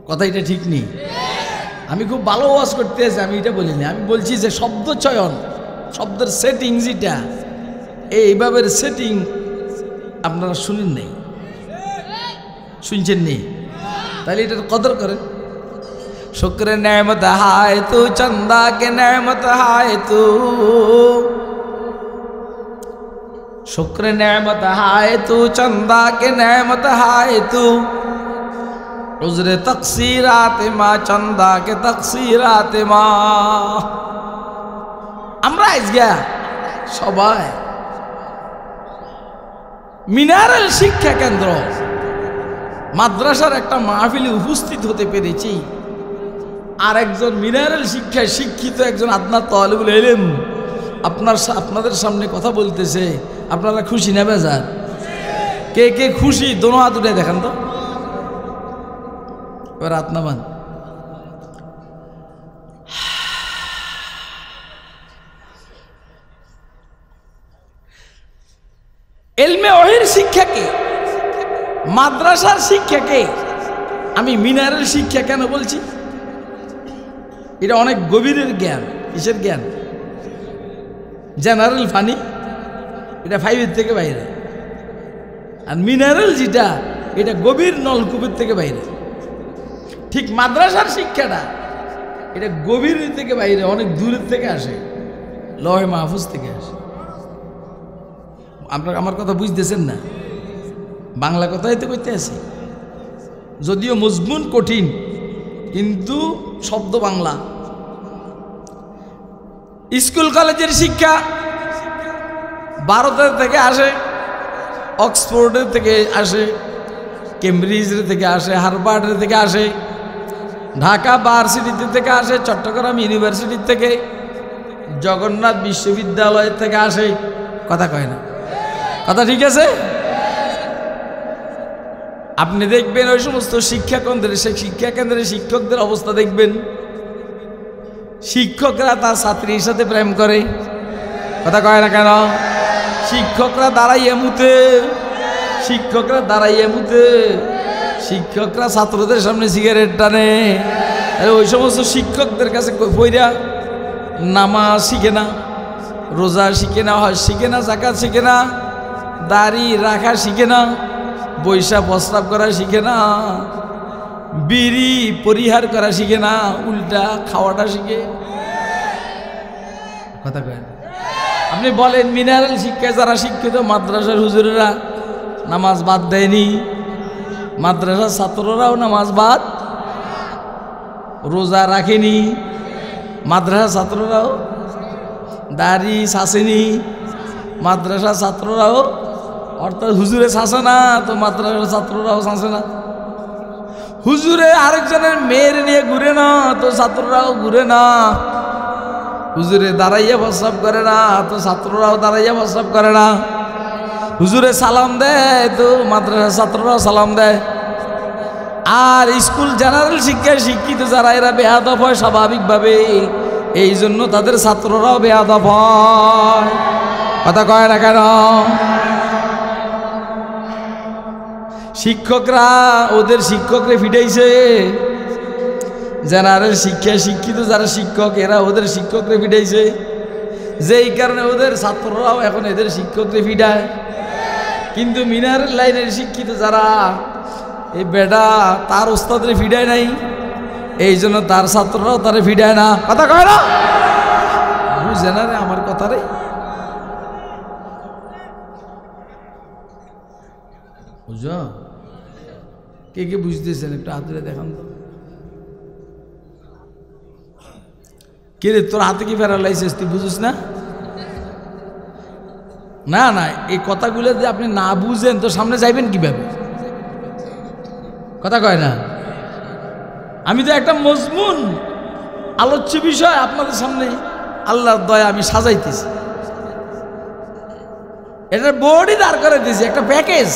কথা এটা ঠিক নেই। আমি খুব ভালো ওয়াজ করতে আছি, আমি এটা বলিনি। আমি বলছি যে শব্দ চয়ন, শব্দের সেটিং যেটা, এইভাবে সেটিং আপনারা শুনেন নাই, শুনছেন নেই। তাহলে এটার কদর করেন। শুক্র নেমত হায় তু, চন্দা কে নেমত হায় তু, শুক্র নেমত হায় তু, চন্দা কে নেমত হায় তু, উজরে তকসিরাতে মা, চন্দা কে তকসিরাতে মা। আমরা আজকে সবাই মিনারেল শিক্ষা কেন্দ্র মাদ্রাসার একটা মাহফিলে উপস্থিত হতে পেরেছি। আর একজন মিনারেল শিক্ষায় শিক্ষিত একজন আদনা তালিবুল ইলম আপনাদের সামনে কথা বলতেছে। আপনারা খুশি না বেজার? কে কে খুশি? দোনো হাত উঠে দেখেন তো। এবার আত্মাবান ইলমে ওহীর শিক্ষাকে, মাদ্রাসার শিক্ষাকে আমি মিনারেল শিক্ষা কেন বলছি? এটা অনেক গভীরের জ্ঞান। কিসের জ্ঞান? জেনারেল পানি, এটা 5 থেকে বাইরে। আর মিনারেল যেটা, এটা গভীর নলকূপের থেকে বাইরে। ঠিক মাদ্রাসার শিক্ষাটা এটা গভীর থেকে বাইরে, অনেক দূরের থেকে আসে, লৌহে মাহফুজ থেকে আসে। আপনারা আমার কথা বুঝতেছেন না? বাংলা কথাই তো কইতে আছি, যদিও মজমুন কঠিন কিন্তু শব্দ বাংলা। স্কুল কলেজের শিক্ষা ভারতের থেকে আসে, অক্সফোর্ডের থেকে আসে, কেমব্রিজের থেকে আসে, হার্ভার্ডের থেকে আসে, ঢাকা ভার্সিটিতে থেকে আসে, চট্টগ্রাম ইউনিভার্সিটির থেকে, জগন্নাথ বিশ্ববিদ্যালয়ের থেকে আসে। কথা কয় না? কথা ঠিক আছে? আপনি দেখবেন ওই সমস্ত শিক্ষা কেন্দ্রের শিক্ষকদের অবস্থা দেখবেন, শিক্ষকরা তার ছাত্রীর সাথে প্রেম করে। কথা কয় না কেন? শিক্ষকরা দাঁড়াইয়া মুতে, শিক্ষকরা দাঁড়াইয়া মুতে, শিক্ষকরা ছাত্রদের সামনে সিগারেট টানে। ওই সমস্ত শিক্ষকদের কাছে পইরা নামাজ শিখে না, রোজা শিখে না, হজ শিখে না, যাকাত শিখে না, দাড়ি রাখা শিখে না, বৈশা প্রস্রাব করা শিখে না, বিড়ি পরিহার করা শিখে না, উল্টা খাওয়াটা শিখে। কথা কয় না? আপনি বলেন মিনারেল শিক্ষায় যারা শিক্ষিত মাদ্রাসার হুজুরেরা নামাজ বাদ দেয়নি, মাদ্রাসার ছাত্ররাও নামাজ বাদ, রোজা রাখেনি, মাদ্রাসার ছাত্ররাও দাড়ি ছাসেনি, মাদ্রাসার ছাত্ররাও, অর্থাৎ হুজুরে ছাসে না তো মাদ্রাসার ছাত্ররাও ছাসে না। হুজুরে আরেকজনের মেয়ের নিয়ে ঘুরে না তো ছাত্ররাও ঘুরে না। হুজুরে দাঁড়াইয়া প্রস্রাব করে না তো ছাত্ররাও দাঁড়াইয়া প্রস্রাব করে না। হুজুরে সালাম দেয় তো মাদ্রাসার ছাত্ররাও সালাম দেয়। আর স্কুল জেনারেল শিক্ষায় শিক্ষিত যারা এরা বেয়াদব হয় স্বাভাবিকভাবে, এই জন্য তাদের ছাত্ররাও বেয়াদব হয়। কথা কয় না কেন? শিক্ষকরা ওদের শিক্ষকরে ফিটাইছে। জেনারেল শিক্ষায় শিক্ষিত যারা শিক্ষক এরা ওদের শিক্ষকরে ফিটাইছে, যেই কারণে ওদের ছাত্ররাও এখন এদের শিক্ষকরে ফিটায়। কিন্তু মিনারেল লাইনের শিক্ষিত যারা, এই বেটা তার ওস্তাদরে ফিডায় নাই, এই জন্য তার ছাত্ররাও তারে ফিডায় না। কথা কয় না? বুঝে না রে আমার কথা রে। বুঝ কে কে বুঝতেছেন একটু হাত ধরে দেখান তো। কে রে তোর হাতে কি প্যারালাইসিস তুই বুঝিস না? না না, এই কথাগুলো যদি আপনি না বুঝেন তো সামনে যাইবেন কিভাবে? কথা কয় না? আমি তো একটা মজমুন আলোচ্য বিষয় আপনাদের সামনে আল্লাহর দয়া আমি সাজাইতেছি, এটা বোর্ডই দাঁড় করে দিয়েছি, একটা প্যাকেজ।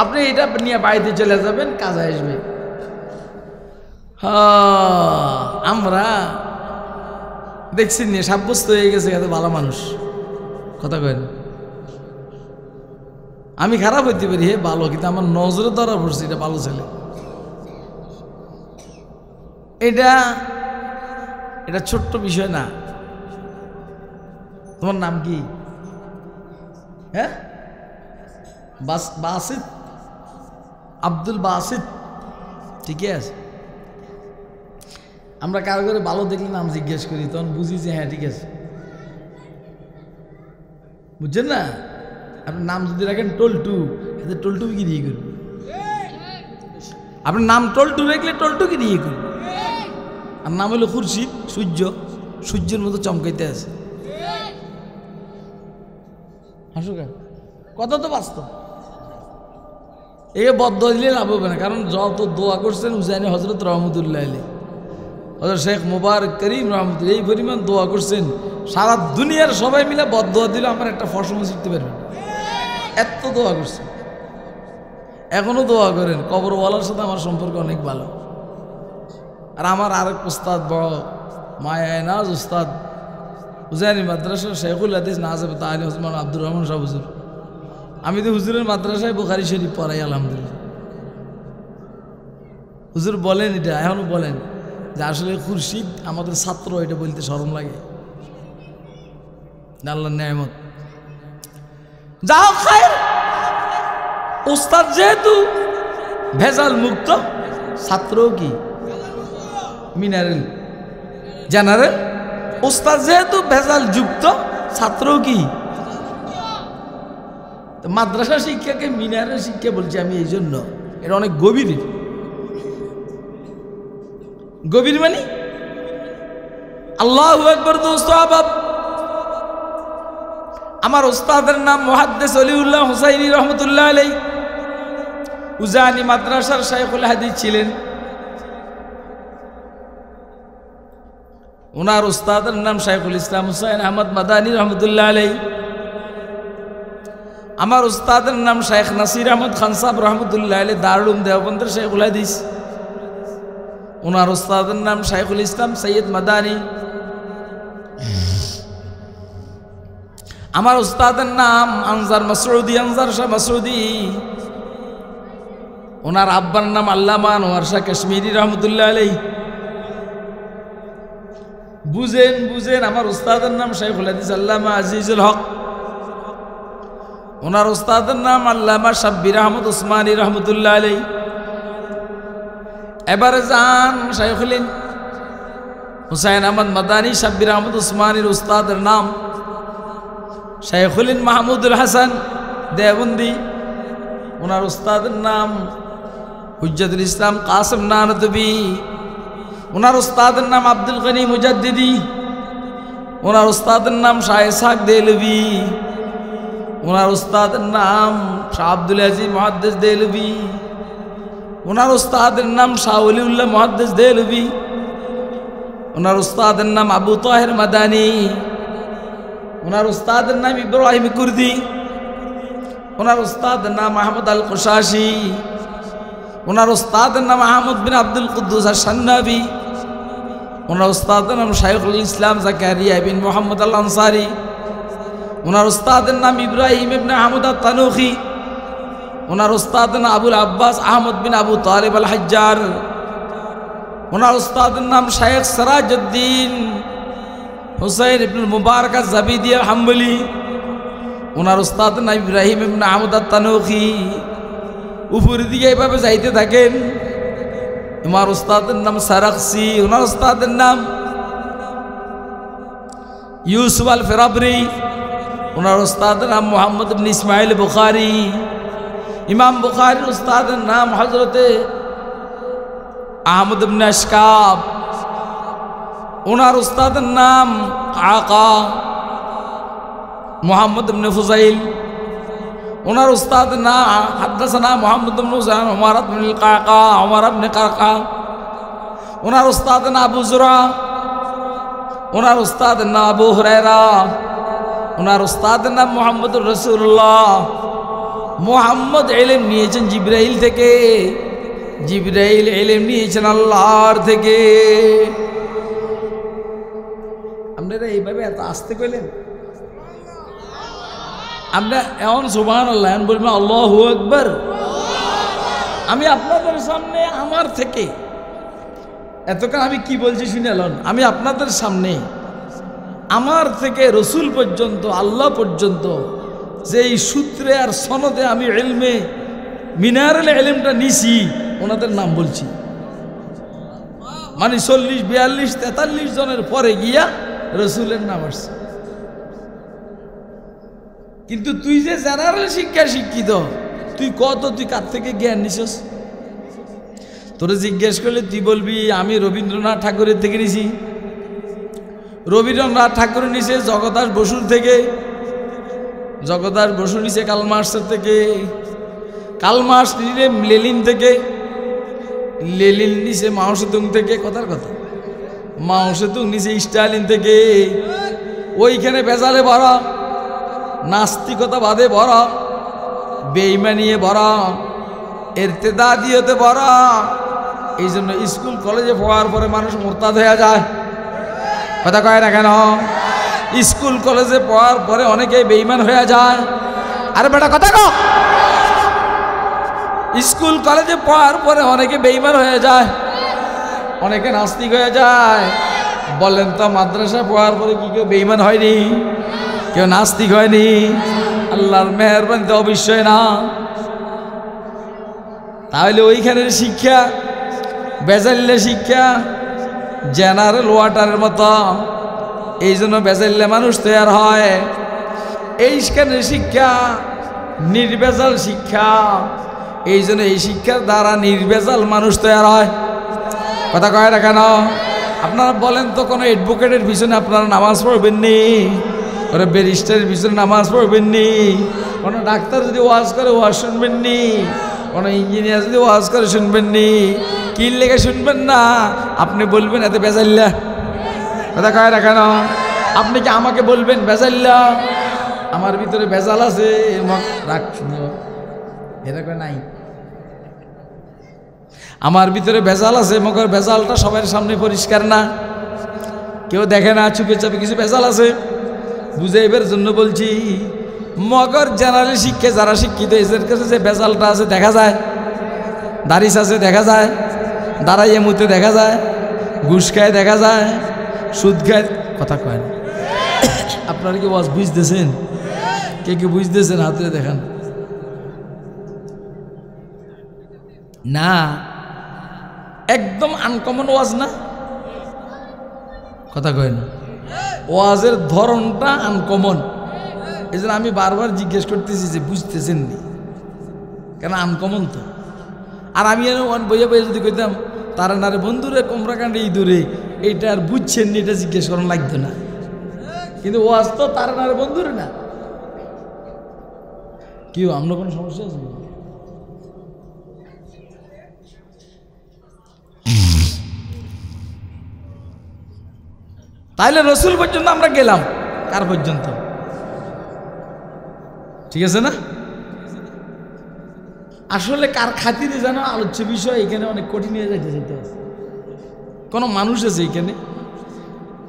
আপনি এটা নিয়ে বাড়িতে চলে যাবেন, কাজে আসবে। আমরা দেখছি নিয়ে সাব্যস্ত হয়ে গেছে এত ভালো মানুষ। কথা কয় না? আমি খারাপ হইতে পারি, হে ভালো, কিন্তু আমার নজরে ধরা পড়ছে এটা ভালো ছেলে। এটা ছোট্ট বিষয় না। তোমার নাম কি? হ্যাঁ, বাসিত, আব্দুল বাসিত, ঠিকই আছে। আমরা কারো করে ভালো দেখলে নাম জিজ্ঞেস করি, তখন বুঝি যে হ্যাঁ ঠিক আছে। বুঝছেন না? আপনার নাম যদি রাখেন টল্টু, এতে টল্টু কি দিয়ে করবে? আপনার নাম টল্টু রাখলে টল্টু কি দিয়ে করবে? আর নাম হলো খুরশিদ, সূর্য, সূর্যের মতো চমকাইতে আছে। হাসো কেন? কথা তো বাস্তব। এই বদ্ধ দিলে লাভ হবে না, কারণ যত দোয়া করছেন হুসাইন হজরত রহমতুল্লাহ আলাইহি, হযরত শেখ মুবারক করিম রহমতুল্লাহ, এই পরিমাণ দোয়া করছেন, সারা দুনিয়ার সবাই মিলে বদদোয়া দিলে আমার একটা ফসমও শিখতে পারবেন। এত দোয়া করছেন, এখনো দোয়া করেন। কবরওয়ালার সাথে আমার সম্পর্ক অনেক ভালো। আর আমার আরেক উস্তাদ, বড় মায়ানাজ উস্তাদ, হুসাইনি মাদ্রাসা শেখুল হাদিস নাজেব তাআলি ওসমান আব্দুর রহমান সাহেব হুজুর। আমি তো হুজুরের মাদ্রাসায় বুখারী শরীফ পড়াই, আলহামদুলিল্লাহ। হুজুর বলেন, এটা এখনো বলেন যে আসলে খুরশিদ আমাদের ছাত্র, এটা বলতে শরম লাগে। আল্লাহর নেয়ামত। যাও খায়ের, উস্তাদ যেহেতু ভেজাল মুক্ত, ছাত্রও কি মিনারেল জেনারেল। উস্তাদ যেহেতু ভেজাল যুক্ত, ছাত্রও কি। মাদ্রাসা শিক্ষাকে মিনারেল শিক্ষা বলছি আমি এই জন্য, এটা অনেক গভীর। গভীর মানে আল্লাহু আকবার। দোস্ত আবাব, আমার উস্তাদের নাম মুহাদ্দিস অলিউল্লাহ হুসাইনি রহমতুল্লাহ আলাইহি। উজানি মাদ্রাসার শাইখুল হাদিস ছিলেন। ওনার উস্তাদের নাম শাইখুল ইসলাম হুসাইন আহমদ মাদানী রহমতুল্লাহ আলাইহি। আমার উস্তাদের নাম শেখ নাসির আহমদ খান সাহেব রহমতুল্লাহ আলাইহি, দারুল উলুম দেওবন্দের শাইখুল হাদিস। ওনার উস্তাদের নাম শাইখুল ইসলাম সৈয়দ মাদানী। আমার উস্তাদের নাম আনজার মাসউদি, আনজার শাহ মাসউদি। ওনার আব্বার নাম আল্লামা আনোয়ার শাহ কাশ্মীরি রহমতুল্লাহ আলাইহি। বুঝেন বুঝেন। আমার উস্তাদের নাম শাইখুল হাদিস আল্লামা আজিজুল হক, ওনার উস্তাদের নাম আল্লামা শাব্বির আহমদ উসমানী রহমতুল্লাহ আলাইহি। এবারে যান শাইখুল হুসাইন আহমদ মাদানী শাব্বির আহমদ উসমানীর উস্তাদের নাম শাইখুল মাহমুদুল হাসান দেওবন্দি, ওনার উস্তাদের নাম হুজ্জাতুল ইসলাম কাসিম নানতবি, ওনার উস্তাদের নাম আব্দুল গনি মুজাদ্দিদি, ওনার উস্তাদের নাম শাহ ইসহাক দেহলভি, ওনার উস্তাদের নাম শাহ আব্দুল আজিজ মুহাদ্দিস দেহলভি, ওনার উস্তাদের নাম শাহ ওলিউল্লাহ মুহাদ্দিস দেহলভি, ওনার উস্তাদের নাম আবু তাহের মাদানী, ওনার উস্তাদের নাম ইব্রাহিম কুর্দি, ওনার উস্তাদের নাম আহমদ আল কুশাশি, ওনার উস্তাদের নাম আহমদ বিন আব্দুল কুদ্দুস আশ-শান্নাবি, ওনার উস্তাদের নাম শাইখুল ইসলাম জাকারিয়া বিন মুহাম্মদ আল আনসারি, ওনার উস্তাদের নাম ইব্রাহিম ইবনে আহমদ আত-তানুখি, ওনার উস্তাদের নাম আবুল আব্বাস আহমদ বিন আবু তালিব আল হাজ্জার, ওনার উস্তাদের নাম শাইখ সিরাজউদ্দিন হুসাইন ইবনুল মুবারক আজ-জাবিদি আল-হাম্বলি, ওনার উস্তাদের নাম ইব্রাহিম ইবনে আহমদ আত-তানুখি। উপরের দিকে এইভাবে যাইতে থাকেন। আমার উস্তাদের নাম সারাকসি, ওনার উস্তাদের নাম ইউসুফ আল ফেরাবরি, ওনার উস্তাদের নাম মোহাম্মদ ইবনে ইসমাইল বুখারী, ইমাম বুখারীর উস্তাদের নাম হযরতে আহমদ ইবনে আশকাব, ওনার উস্তাদের নাম আকা মোহাম্মদ ইবনে ফুজাইল, ওনার উস্তাদের নাম হাদাসানা মোহাম্মদ ইবনে হুসাইন ওমর ইবনে কাকা ওমর ইবনে কাকা, ওনার উস্তাদের নাম আবু জুরা, ওনার উস্তাদের নাম আবু হুরায়রা, ওনার উস্তাদের নাম মুহাম্মদুর রাসূলুল্লাহ। মুহাম্মদ ইলম নিয়েছেন জিবরাইল থেকে, জিবরাইল ইলম নিয়েছেন আল্লাহর থেকে। আপনারা এইভাবে এত আসতে কইলেন, আমরা এমন সুবহানাল্লাহ বলবেন আল্লাহু আকবার। আমি আপনাদের সামনে আমার থেকে এতক্ষণ আমি কি বলছি শুনেলেন, আমি আপনাদের সামনে আমার থেকে রসুল পর্যন্ত আল্লাহ পর্যন্ত যেই সূত্রে আর সনদে আমি ইলমে মিনারেল ইলমটা নিছি ওনাদের নাম বলছি। মানে 40, 42, 43 জনের পরে গিয়া রসুলের নাম আসছে। কিন্তু তুই যে জেনারেল শিক্ষা শিক্ষিত, তুই কত, তুই কার থেকে জ্ঞান নিছস? তোরে জিজ্ঞেস করলে তুই বলবি আমি রবীন্দ্রনাথ ঠাকুরের থেকে নিছি। রবীন্দ্রনাথ ঠাকুর নিছে জগদাস বসুর থেকে, জগদাস বসু নিছে কালমার্সের থেকে, কালমার্স নিলে লেলিন থেকে, লেলিন নিছে মাও সেতুং থেকে, কথার কথা মাও সেতুং নিছে স্টালিন থেকে। ওইখানে বেজালে ভরা, নাস্তিকতা বাদে ভরা, বেঈমানিয়ে ভরা, ইরতিদাদিয়তে ভরা। এই জন্য স্কুল কলেজে পড়ার পরে মানুষ মুরতাদ হয়ে যায়। কথা কয় না কেন? স্কুল কলেজে পড়ার পরে অনেকে বেঈমান হয়ে যায়। আরে বেটা কথা কও, স্কুল কলেজে পড়ার পরে অনেকে বেঈমান হয়ে যায়, অনেকে নাস্তিক হয়ে যায়। বলেন তো মাদ্রাসা পড়ার পরে কি কেউ বেঈমান হয়নি? কেউ নাস্তিক হয়নি? আল্লাহর মেহেরবানি তো অবশ্যই না। তাহলে ওইখানের শিক্ষা বেজাল্লে শিক্ষা, জেনারেল ওয়াটারের মতো। এই জন্য বেজাল্লে মানুষ তৈরি হয়। এইখানের শিক্ষা নির্ভেজাল শিক্ষা, এই জন্য এই শিক্ষার দ্বারা নির্ভেজাল মানুষ তৈরি হয়। কথা কয় না কেন? আপনারা বলেন তো, কোনো অ্যাডভোকেটের পিছনে আপনারা নামাজ পড়বেন নি? কোনো ব্যারিস্টারের পিছনে নামাজ পড়বেন নি? কোনো ডাক্তার যদি ওয়াজ করে ওয়াজ শুনবেন নি? কোনো ইঞ্জিনিয়ার যদি ওয়াজ করে শুনবেন নি? কি লেগে শুনবেন না? আপনি বলবেন এতে বেজাল্লা। কথা কয় না কেন? আপনি কি আমাকে বলবেন বেজাল্লা? আমার ভিতরে বেজাল আছে, রাখ শুনো, এরকম নাই। আমার ভিতরে ভেজাল আছে, মগর ভেজালটা সবার সামনে পরিষ্কার না, কেউ দেখে না, চুপে চাপে কিছু ভেজাল আছে। বুঝাইবার জন্য বলছি, মগর জেনারেল শিক্ষা যারা শিক্ষিত এদের কাছে যে ভেজালটা আছে দেখা যায়। দাড়িস আছে দেখা যায়, দাঁড়াইয়ে মুতে দেখা যায়, ঘুষ খায় দেখা যায়, সুদ খায়, কথা কয় না। আপনারা কি ওয়াজ বুঝতেছেন? কে কে বুঝতেছেন হাতে দেখান। না একদম আনকমন ওয়াজ না, কথা কয় না। ওয়াজের ধরনটা আনকমন, এই জন্য আমি বারবার জিজ্ঞেস করতেছি যে বুঝতেছেন নি, কেন আনকমন তো। আর আমি বইয়া বইয়া যদি কইতাম তারা নারে বন্ধুরে কোমরাকাণ্ডে ইঁদুরে, এইটা আর বুঝছেন নি, এটা জিজ্ঞেস করানো লাগতো না। কিন্তু ওয়াজ তো তারা নারে বন্ধুরে না। কি আমরা কোনো সমস্যা আছে? তাইলে রসুল পর্যন্ত আমরা গেলাম, কার পর্যন্ত? ঠিক আছে না? আসলে কার খাতিরে যেন আলোচ্য বিষয় এখানে অনেক কঠিন হয়ে যাইতে যেতে আছে। কোনো মানুষ আছে এখানে,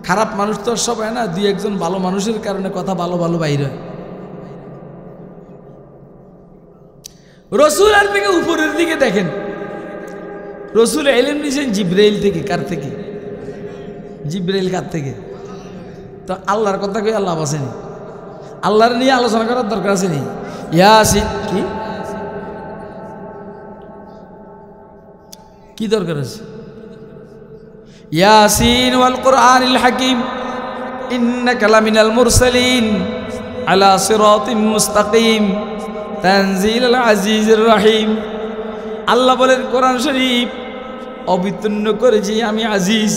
খারাপ মানুষ তো সব হয় না, দুই একজন ভালো মানুষের কারণে কথা ভালো ভালো বাইরে হয়। রসুলের থেকে উপরের দিকে দেখেন, রসুল এলেন নিয়েছেন জিব্রাইল থেকে। কার থেকে? জিব্রাইল। কার থেকে? তো আল্লাহর কথা কই আল্লাহ আসেনি, আল্লাহর নিয়ে আলোচনা করার দরকার আছে নি? ইয়াসিন কি দরকার আছে? ইয়াসিন ওয়াল কুরআনিল হাকিম ইন্নাকা লামিনাল মুরসালিন আলা সিরাতিম মুস্তাকিম তানজিলুল আজিজির রহিম। আল্লাহ বলেন কোরআন শরীফ অবতীর্ণ করেছি আমি আজিজ,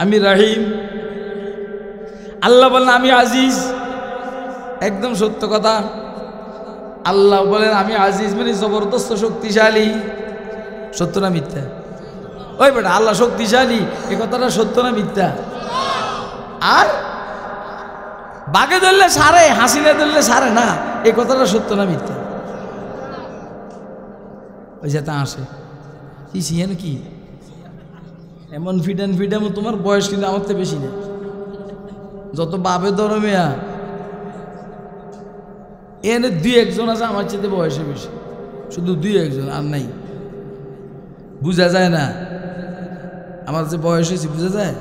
আমি রহিম। আল্লাহ বলেন আমি আজিজ, একদম সত্য কথা। আল্লাহ বলেন আমি আজিজ মানে জবরদস্ত শক্তিশালী। সত্য না মিথ্যা? ওই বেটা আল্লাহ শক্তিশালী, এ কথাটা সত্য না মিথ্যা? আর বাঘে ধরলে সারে, হাসিনে ধরলে সারে না, এ কথাটা সত্য না মিথ্যা? ওই যে তা আসে কি সিয়ান কি এমন ফিডাম, তোমার বয়স কিন্তু আমার তো বেশি না। যত বাবে ধরো মেয়া, এনে দুই একজন আছে আমার চেয়ে বয়সে বেশি, শুধু দুই একজন, আর নাই। বুঝা যায় না আমার যে বয়স হয়েছে, বুঝা যায়?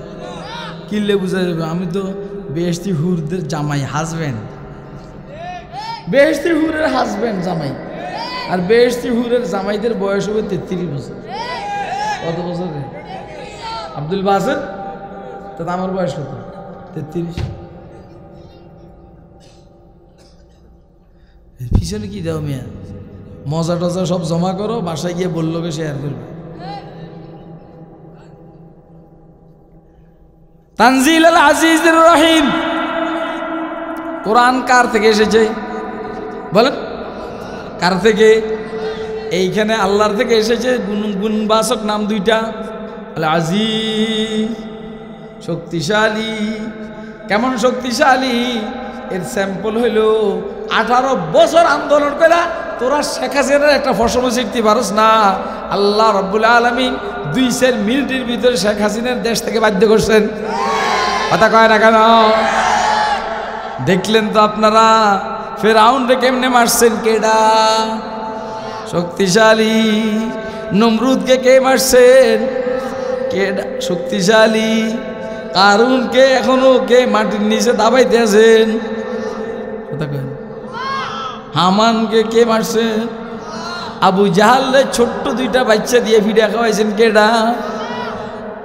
কিনলে বুঝা যাবে। আমি তো বেহেশতি হুরদের জামাই, হাজব্যান্ড, বেহেশতি হুরের হাজব্যান্ড জামাই। আর বেহেশতি হুরের জামাইদের বয়স হবে 33 বছর। কত বছর? আব্দুল বাসের। তা আমার বয়স কত? 33। পিছনে কি দাও মিয়া? মজা টজা সব জমা করো, বাসায় গিয়ে বললোকে শেয়ার করবে। তানজিলুল আজিজির রহিম। কোরআন কার থেকে এসেছে বলেন? কার থেকে? এইখানে আল্লাহর থেকে এসেছে। গুণবাচক নাম দুইটা, আল আজিজ, শক্তিশালী। কেমন শক্তিশালী? এর স্যাম্পল হইল 18 বছর আন্দোলন করে তোরা শেখ হাসিনার একটা ফসল শিখতে পারস না। আল্লাহ রাব্বুল আলামিন 2 মিনিটের ভিতরে শেখ হাসিনার দেশ থেকে বাধ্য করছেন। কথা কয় না কেন? দেখলেন তো আপনারা ফেরাউনরে কেমনে মারছেন? কেডা? শক্তিশালী। নমরুদকে কে মারছেন? কেডা? শক্তিশালী। কারুনকে এখনো কে মাটির নিচে দাবাইতে আছেন? কথা কয় না। হামানকে কে মারছেন? আবু জাহালের ছোট্ট 2টা বাচ্চা দিয়ে ফিডা খাওয়াইছেন। কেডা?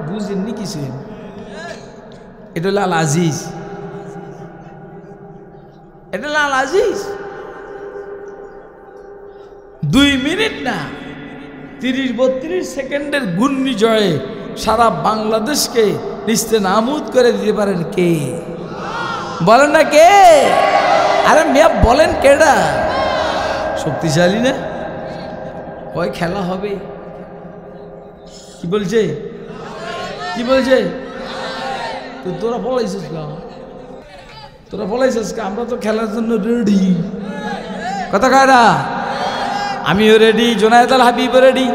বুঝেননি কিছু? এটা হলো আল আজিজ, এটা হলো আল আজিজ। 2 মিনিট না, 30-32 সেকেন্ডের ঘূর্ণিঝড়ে সারা বাংলাদেশকে নিস্তে নামুদ করে দিতে পারেন কে? বলেন না কে? আরে মিয়া বলেন কেডা? শক্তিশালী না? কয় খেলা হবে? কি বলছে? কি বলছে? তো তোরা বলাইছিস কা? তোরা বলাইছিস কা? আমরা তো খেলার জন্য রেডি। কথা কয় না? আমিও রেডি, জোনায়েদ আল হাবিবও রেডি,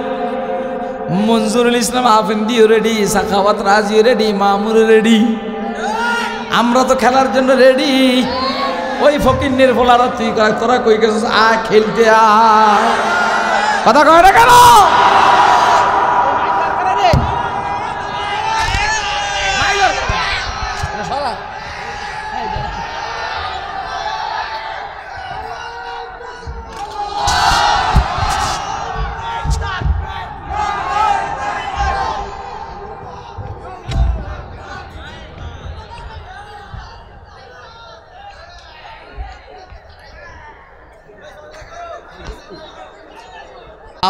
মঞ্জুরুল ইসলাম আফেন্দিও রেডি, সাখাওয়াত রাজিও রেডি, মামুর রেডি। আমরা তো খেলার জন্য রেডি। ওই ফকিন্নের ফলারা তুই তোরা কই গেছিস? আ খেলতে আ। কথা কয় না কেন?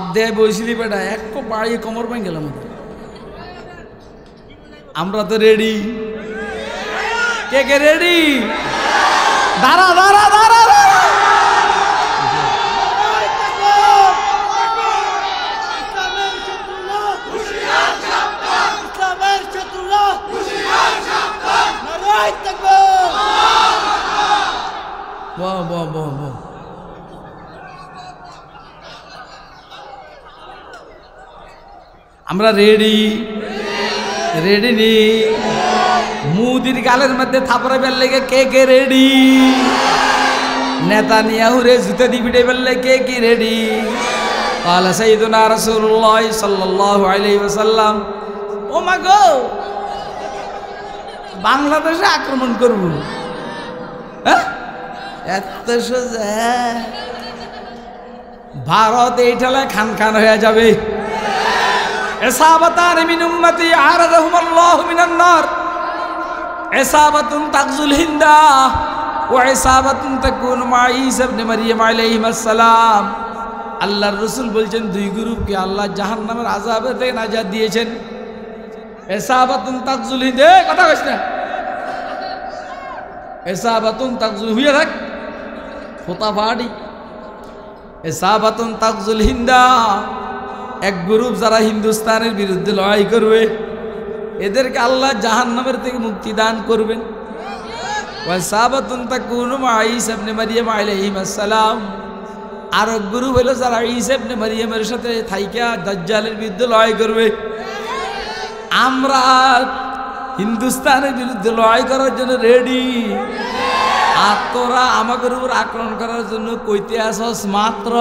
বাপ দেয় বইছিলি বেটা এক পাড়ি কোমর পাই গেলাম আমরা তো রেডি কে কে রেডি দাঁড়া দাঁড়া দাঁড়া বাহ বাহ বাহ বাহ আমরা রেডি রেডি নি মুদির গালের মধ্যে থাপড়া বেল লেগে কে কে রেডি নেতানিয়াহুরে জুতা দি পিটে বেললে কে কি রেডি قال سيدنا رسول الله صلى الله عليه وسلم ও মা গো বাংলাদেশে আক্রমণ করব হ্যাঁ এত সোজা ভারত এইটালে খান খান হয়ে যাবে ইসাবাতান মিন উম্মতি আরাদহুমুল্লাহু মিনান নার ইসাবাতুন তাগজুল হিন্দা ওয়া ইসাবাতুন তাকুনু মা ঈসা ইবনে মারইয়াম আলাইহিস সালাম আল্লাহর রাসূল বলেন দুই গ্রুপকে আল্লাহ জাহান্নামের আযাব থেকে নাজাত দিয়েছেন ইসাবাতুন তাগজুল হিন্দা কথা কইছ না ইসাবাতুন তাগজুল হুইয়া থাক খোতা বাড়ি ইসাবাতুন তাগজুল হিন্দা এক গ্রুপ যারা হিন্দুস্তানের বিরুদ্ধে লড়াই করবে এদেরকে আল্লাহ জাহান্নামের থেকে মুক্তি দান করবেন ওয়া ইসাবাতুন তাকুনু মা ঈসা ইবনে মারইয়াম আলাইহিস সালাম আর এক গ্রুপ হলো যারা ঈসা ইবনে মারইয়ামের সাথে থাইকা দাজ্জালের বিরুদ্ধে লড়াই করবে আমরা হিন্দুস্তানের বিরুদ্ধে লড়াই করার জন্য রেডি আর তোরা আমাদের উপর আক্রমণ করার জন্য কইতে আসস মাত্র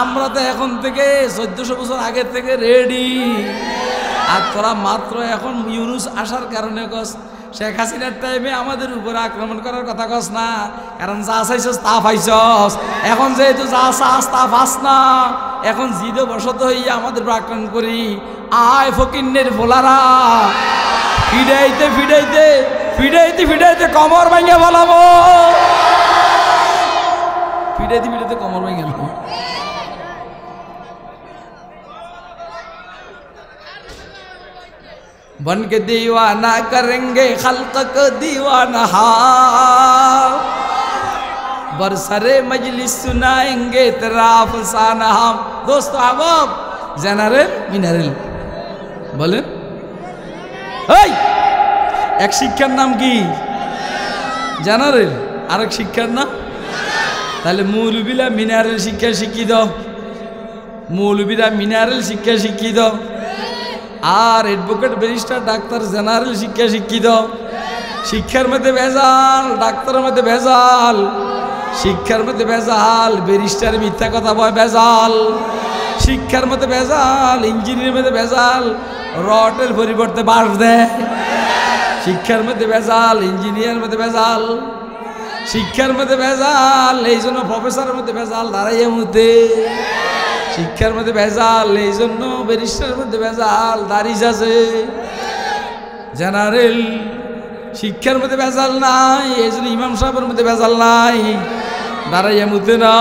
আমরা তো এখন থেকে 1400 বছর আগে থেকে রেডি আর তোরা মাত্র এখন ইউনুস আসার কারণে কস শেখ হাসিনার টাইমে আমাদের উপরে আক্রমণ করার কথা কস না কারণ যা চাইছস তা পাইছস এখন যেহেতু যা চাস তা পাস না এখন জিদে বসত হইয়া আমাদের উপর আক্রমণ করি আয় ফকিন্নের ভোলারা ফিডাইতে ফিডাইতে ফিডাইতে ফিডাইতে কমর ভাঙে বলাবো ফিডাইতে ফিডাইতে কমর ভাঙে গেল बन के दीवाना करेंगे खल्क को दीवाना बरसरे मजलिस सुनाएंगे तेरा अफसाना हम दोस्तों अब জেনারেল মিনারেল বলেন এই এক শিক্ষার নাম কি জেনারেল আর এক শিক্ষার নাম তাহলে মৌলবীরা মিনারেল শিক্ষা শিখিয়ে দাও মৌলবীরা মিনারেল শিক্ষা শিখিয়ে দাও আর অ্যাডভোকেট ব্যারিস্টার ডাক্তার জেনারেল শিক্ষা শিক্ষিত শিক্ষার মধ্যে ভেজাল ডাক্তারের মধ্যে ভেজাল শিক্ষার মধ্যে ভেজাল ব্যারিস্টার মিথ্যা কথা বয় ভেজাল শিক্ষার মধ্যে ভেজাল ইঞ্জিনিয়ারের মধ্যে ভেজাল রটের পরিবর্তে বাস দেয় শিক্ষার মধ্যে ভেজাল ইঞ্জিনিয়ারের মধ্যে ভেজাল শিক্ষার মধ্যে ভেজাল এই জন্য প্রফেসরের মধ্যে ভেজাল দাঁড়াইয়া মধ্যে শিক্ষার মধ্যে ভেজাল এই জন্য ব্যারিস্টারের মধ্যে ভেজাল দাঁড়িয়ে আছে জেনারেল শিক্ষার মধ্যে ভেজাল নাই এই জন্য ইমাম সাহেবের মধ্যে ভেজাল নাই দাঁড়াইয়া মুতে না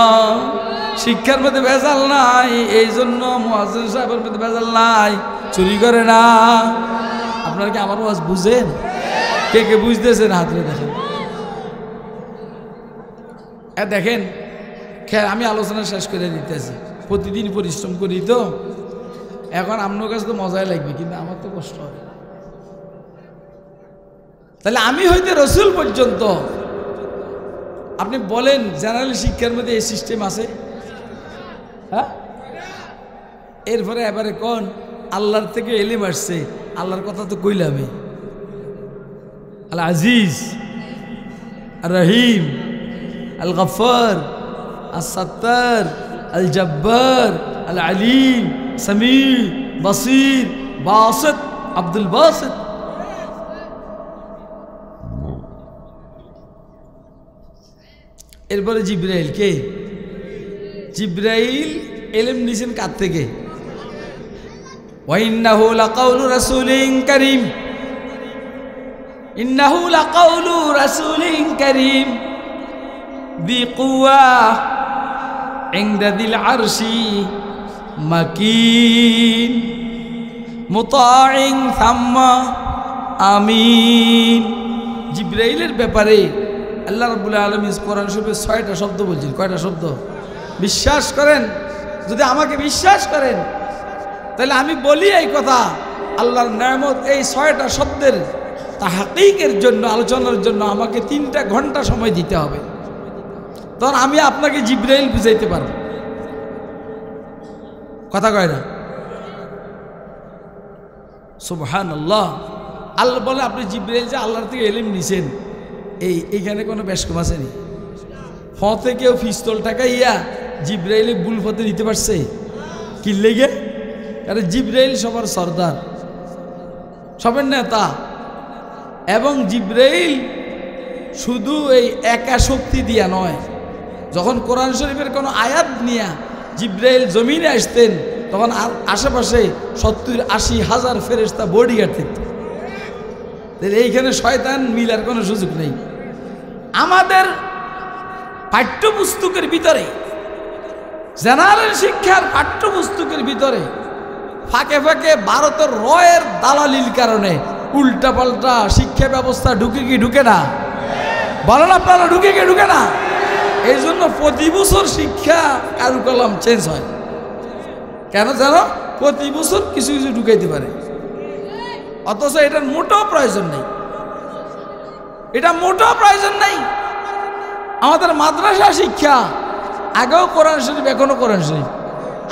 শিক্ষার মধ্যে ভেজাল নাই এই জন্য মুয়াজ্জিন সাহেবের মধ্যে ভেজাল নাই চুরি করে না আপনারা কি আমার ওয়াজ বুঝেন কে কে বুঝতেছেন হাতে দেখেন দেখেন আমি আলোচনা শেষ করে দিতেছি প্রতিদিন পরিশ্রম করি তো এখন আপনার কাছে তো মজাই লাগবে কিন্তু আমার তো কষ্ট হবে তাহলে আমি হইতে রসুল পর্যন্ত আপনি বলেন জেনারেল শিক্ষার মধ্যে এই সিস্টেম আছে হ্যাঁ এরপরে এবারে কোন আল্লাহর থেকে এলিম আসছে আল্লাহর কথা তো কইলামই আল আজিজ আর রহিম আল গফার আল সত্তার আল জব্বার আল আলিম সামি বসির বাসিত আব্দুল বাসিত এরপরে জিব্রাইল কে জিব্রাইল এলেম নিছেন কার থেকে ওয়া ইন্নাহু লাকাউলু রাসূলিন কারীম ইন্নাহু লাকাউলু রাসূলিন কারীম বি কুওয়া ইনদা দিল আরশি মাকিন মুতাইন সাম্মা আমিন। জিবরাইলের ব্যাপারে আল্লাহ রাব্বুল আলামিন কোরআন শরীফে 6টা শব্দ বলছেন। কয়টা শব্দ? বিশ্বাস করেন, যদি আমাকে বিশ্বাস করেন তাহলে আমি বলি এই কথা, আল্লাহর নেয়ামত এই 6টা শব্দের তাহকিকের জন্য, আলোচনার জন্য আমাকে 3টা ঘন্টা সময় দিতে হবে, তখন আমি আপনাকে জিবরাইল বুঝাইতে পারব। কথা কয় না? সুবহানাল্লাহ। আল্লাহ বলে আপনি জিবরাইল যে আল্লাহর থেকে এলিম নিছেন, এইখানে কোনো বেশকম আছে নি? ফতে কেউ পিস্তল টাকাইয়া জিবরাইলে বুল ফতে নিতে পারছে? কি লেগে? আরে জিবরাইল সবার সর্দার, সবার নেতা। এবং জিবরাইল শুধু এই একা শক্তি দিয়া নয়, যখন কোরআন শরীফের কোনো আয়াত নিয়ে জিবরাইল জমিনে আসতেন তখন আর আশেপাশে 70-80 হাজার ফেরেশতা বডিগার্ড থাকত। এইখানে শয়তান মিলার কোনো সুযোগ নেই। আমাদের পাঠ্যপুস্তকের ভিতরে, জেনারেল শিক্ষার পাঠ্যপুস্তকের ভিতরে ফাঁকে ফাঁকে ভারতের রয়ের দালালির কারণে উল্টাপাল্টা শিক্ষা ব্যবস্থা ঢুকে কি ঢুকে না? বলেন আপনারা, ঢুকে কি ঢুকে না? এই জন্য প্রতি বছর শিক্ষা কারুকলাম চেঞ্জ হয়। কেন জানো? প্রতি বছর কিছু কিছু ঢুকাইতে পারে, অথচ এটার মোটেও প্রয়োজন নেই। এটা মোটেও প্রয়োজন নেই। আমাদের মাদ্রাসা শিক্ষা, আগেও কোরআন শরীফ এখনো কোরআন শরীফ,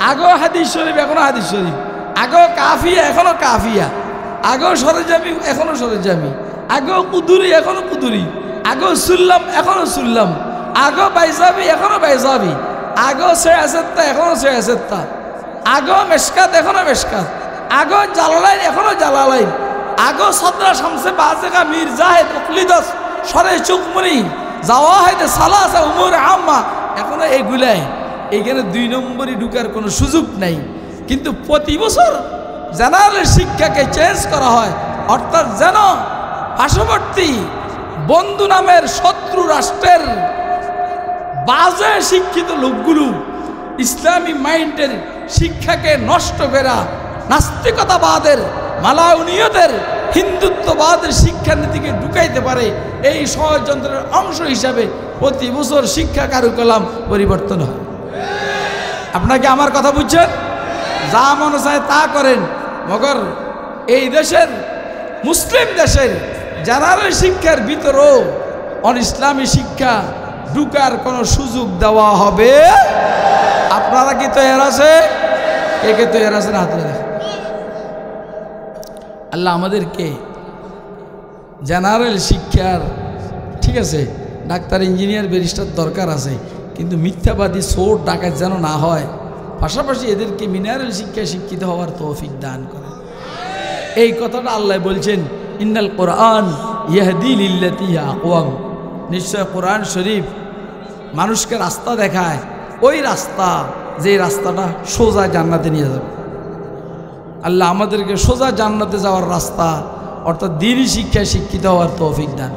আগেও হাদিস শরীফ এখনো হাদিস শরীফ, আগেও কাফিয়া এখনো কাফিয়া, আগেও সরেজামি এখনো সরেজামি, আগেও কুদুরি এখনো কুদুরি, আগেও সুল্লাম এখনো সুল্লাম, আগেও বাইজাবি এখনো বাইজাবি, আগেও সেয়াসেত্তা এখনো সেয়াসেত্তা, আগেও মেশকাত এখনো মেশকাত, আগেও জালালাইন এখনো জালালাইন, আগেও সদরা শামসে বাজেগা মীর জাহেদ উকলিদস সরে চুকমনি জাওয়াহিদে সালাসা উমুর আম্মা, এখনো এগুলাই। এইখানে 2 নম্বরই ঢুকার কোনো সুযোগ নাই। কিন্তু প্রতি বছর জেনারেল শিক্ষাকে চেঞ্জ করা হয়, অর্থাৎ যেন পার্শ্ববর্তী বন্ধু নামের শত্রু রাষ্ট্রের বাজে শিক্ষিত লোকগুলো ইসলামী মাইন্ডের শিক্ষাকে নষ্ট করা, নাস্তিকতাবাদের, মালাউনিয়তের, হিন্দুত্ববাদের শিক্ষানীতিকে ঢুকাইতে পারে, এই ষড়যন্ত্রের অংশ হিসাবে প্রতি বছর শিক্ষা কারুকলাম পরিবর্তন হয়। আপনাকে আমার কথা বুঝছেন? যা মনে চায় তা করেন, মগর এই দেশের, মুসলিম দেশের জেনারেল শিক্ষার ভিতরেও অন ইসলামী শিক্ষা ঢুকার কোনো সুযোগ দেওয়া হবে? আপনারা কি তৈরি আছে? কে কে তৈরি আছেন? হাত তুলে দেখেন। আল্লাহ আমাদেরকে জেনারেল শিক্ষার, ঠিক আছে, ডাক্তার, ইঞ্জিনিয়ার, ব্যারিস্টার দরকার আছে, কিন্তু মিথ্যাবাদী চোর ডাকাত যেন না হয়, পাশাপাশি এদেরকে মিনারেল শিক্ষায় শিক্ষিত হওয়ার তৌফিক দান করে। এই কথাটা আল্লাহ বলছেন, ইন্নাল কোরআন ইয়াহদি লিল্লাতি হিয়া আকওয়াম। নিশ্চয় কোরআন শরীফ মানুষকে রাস্তা দেখায়, ওই রাস্তা যে রাস্তাটা সোজা জান্নাতে নিয়ে যাবে। আল্লাহ আমাদেরকে সোজা জান্নাতে যাওয়ার রাস্তা, অর্থাৎ দ্বীনি শিক্ষায় শিক্ষিত হওয়ার তৌফিক দান।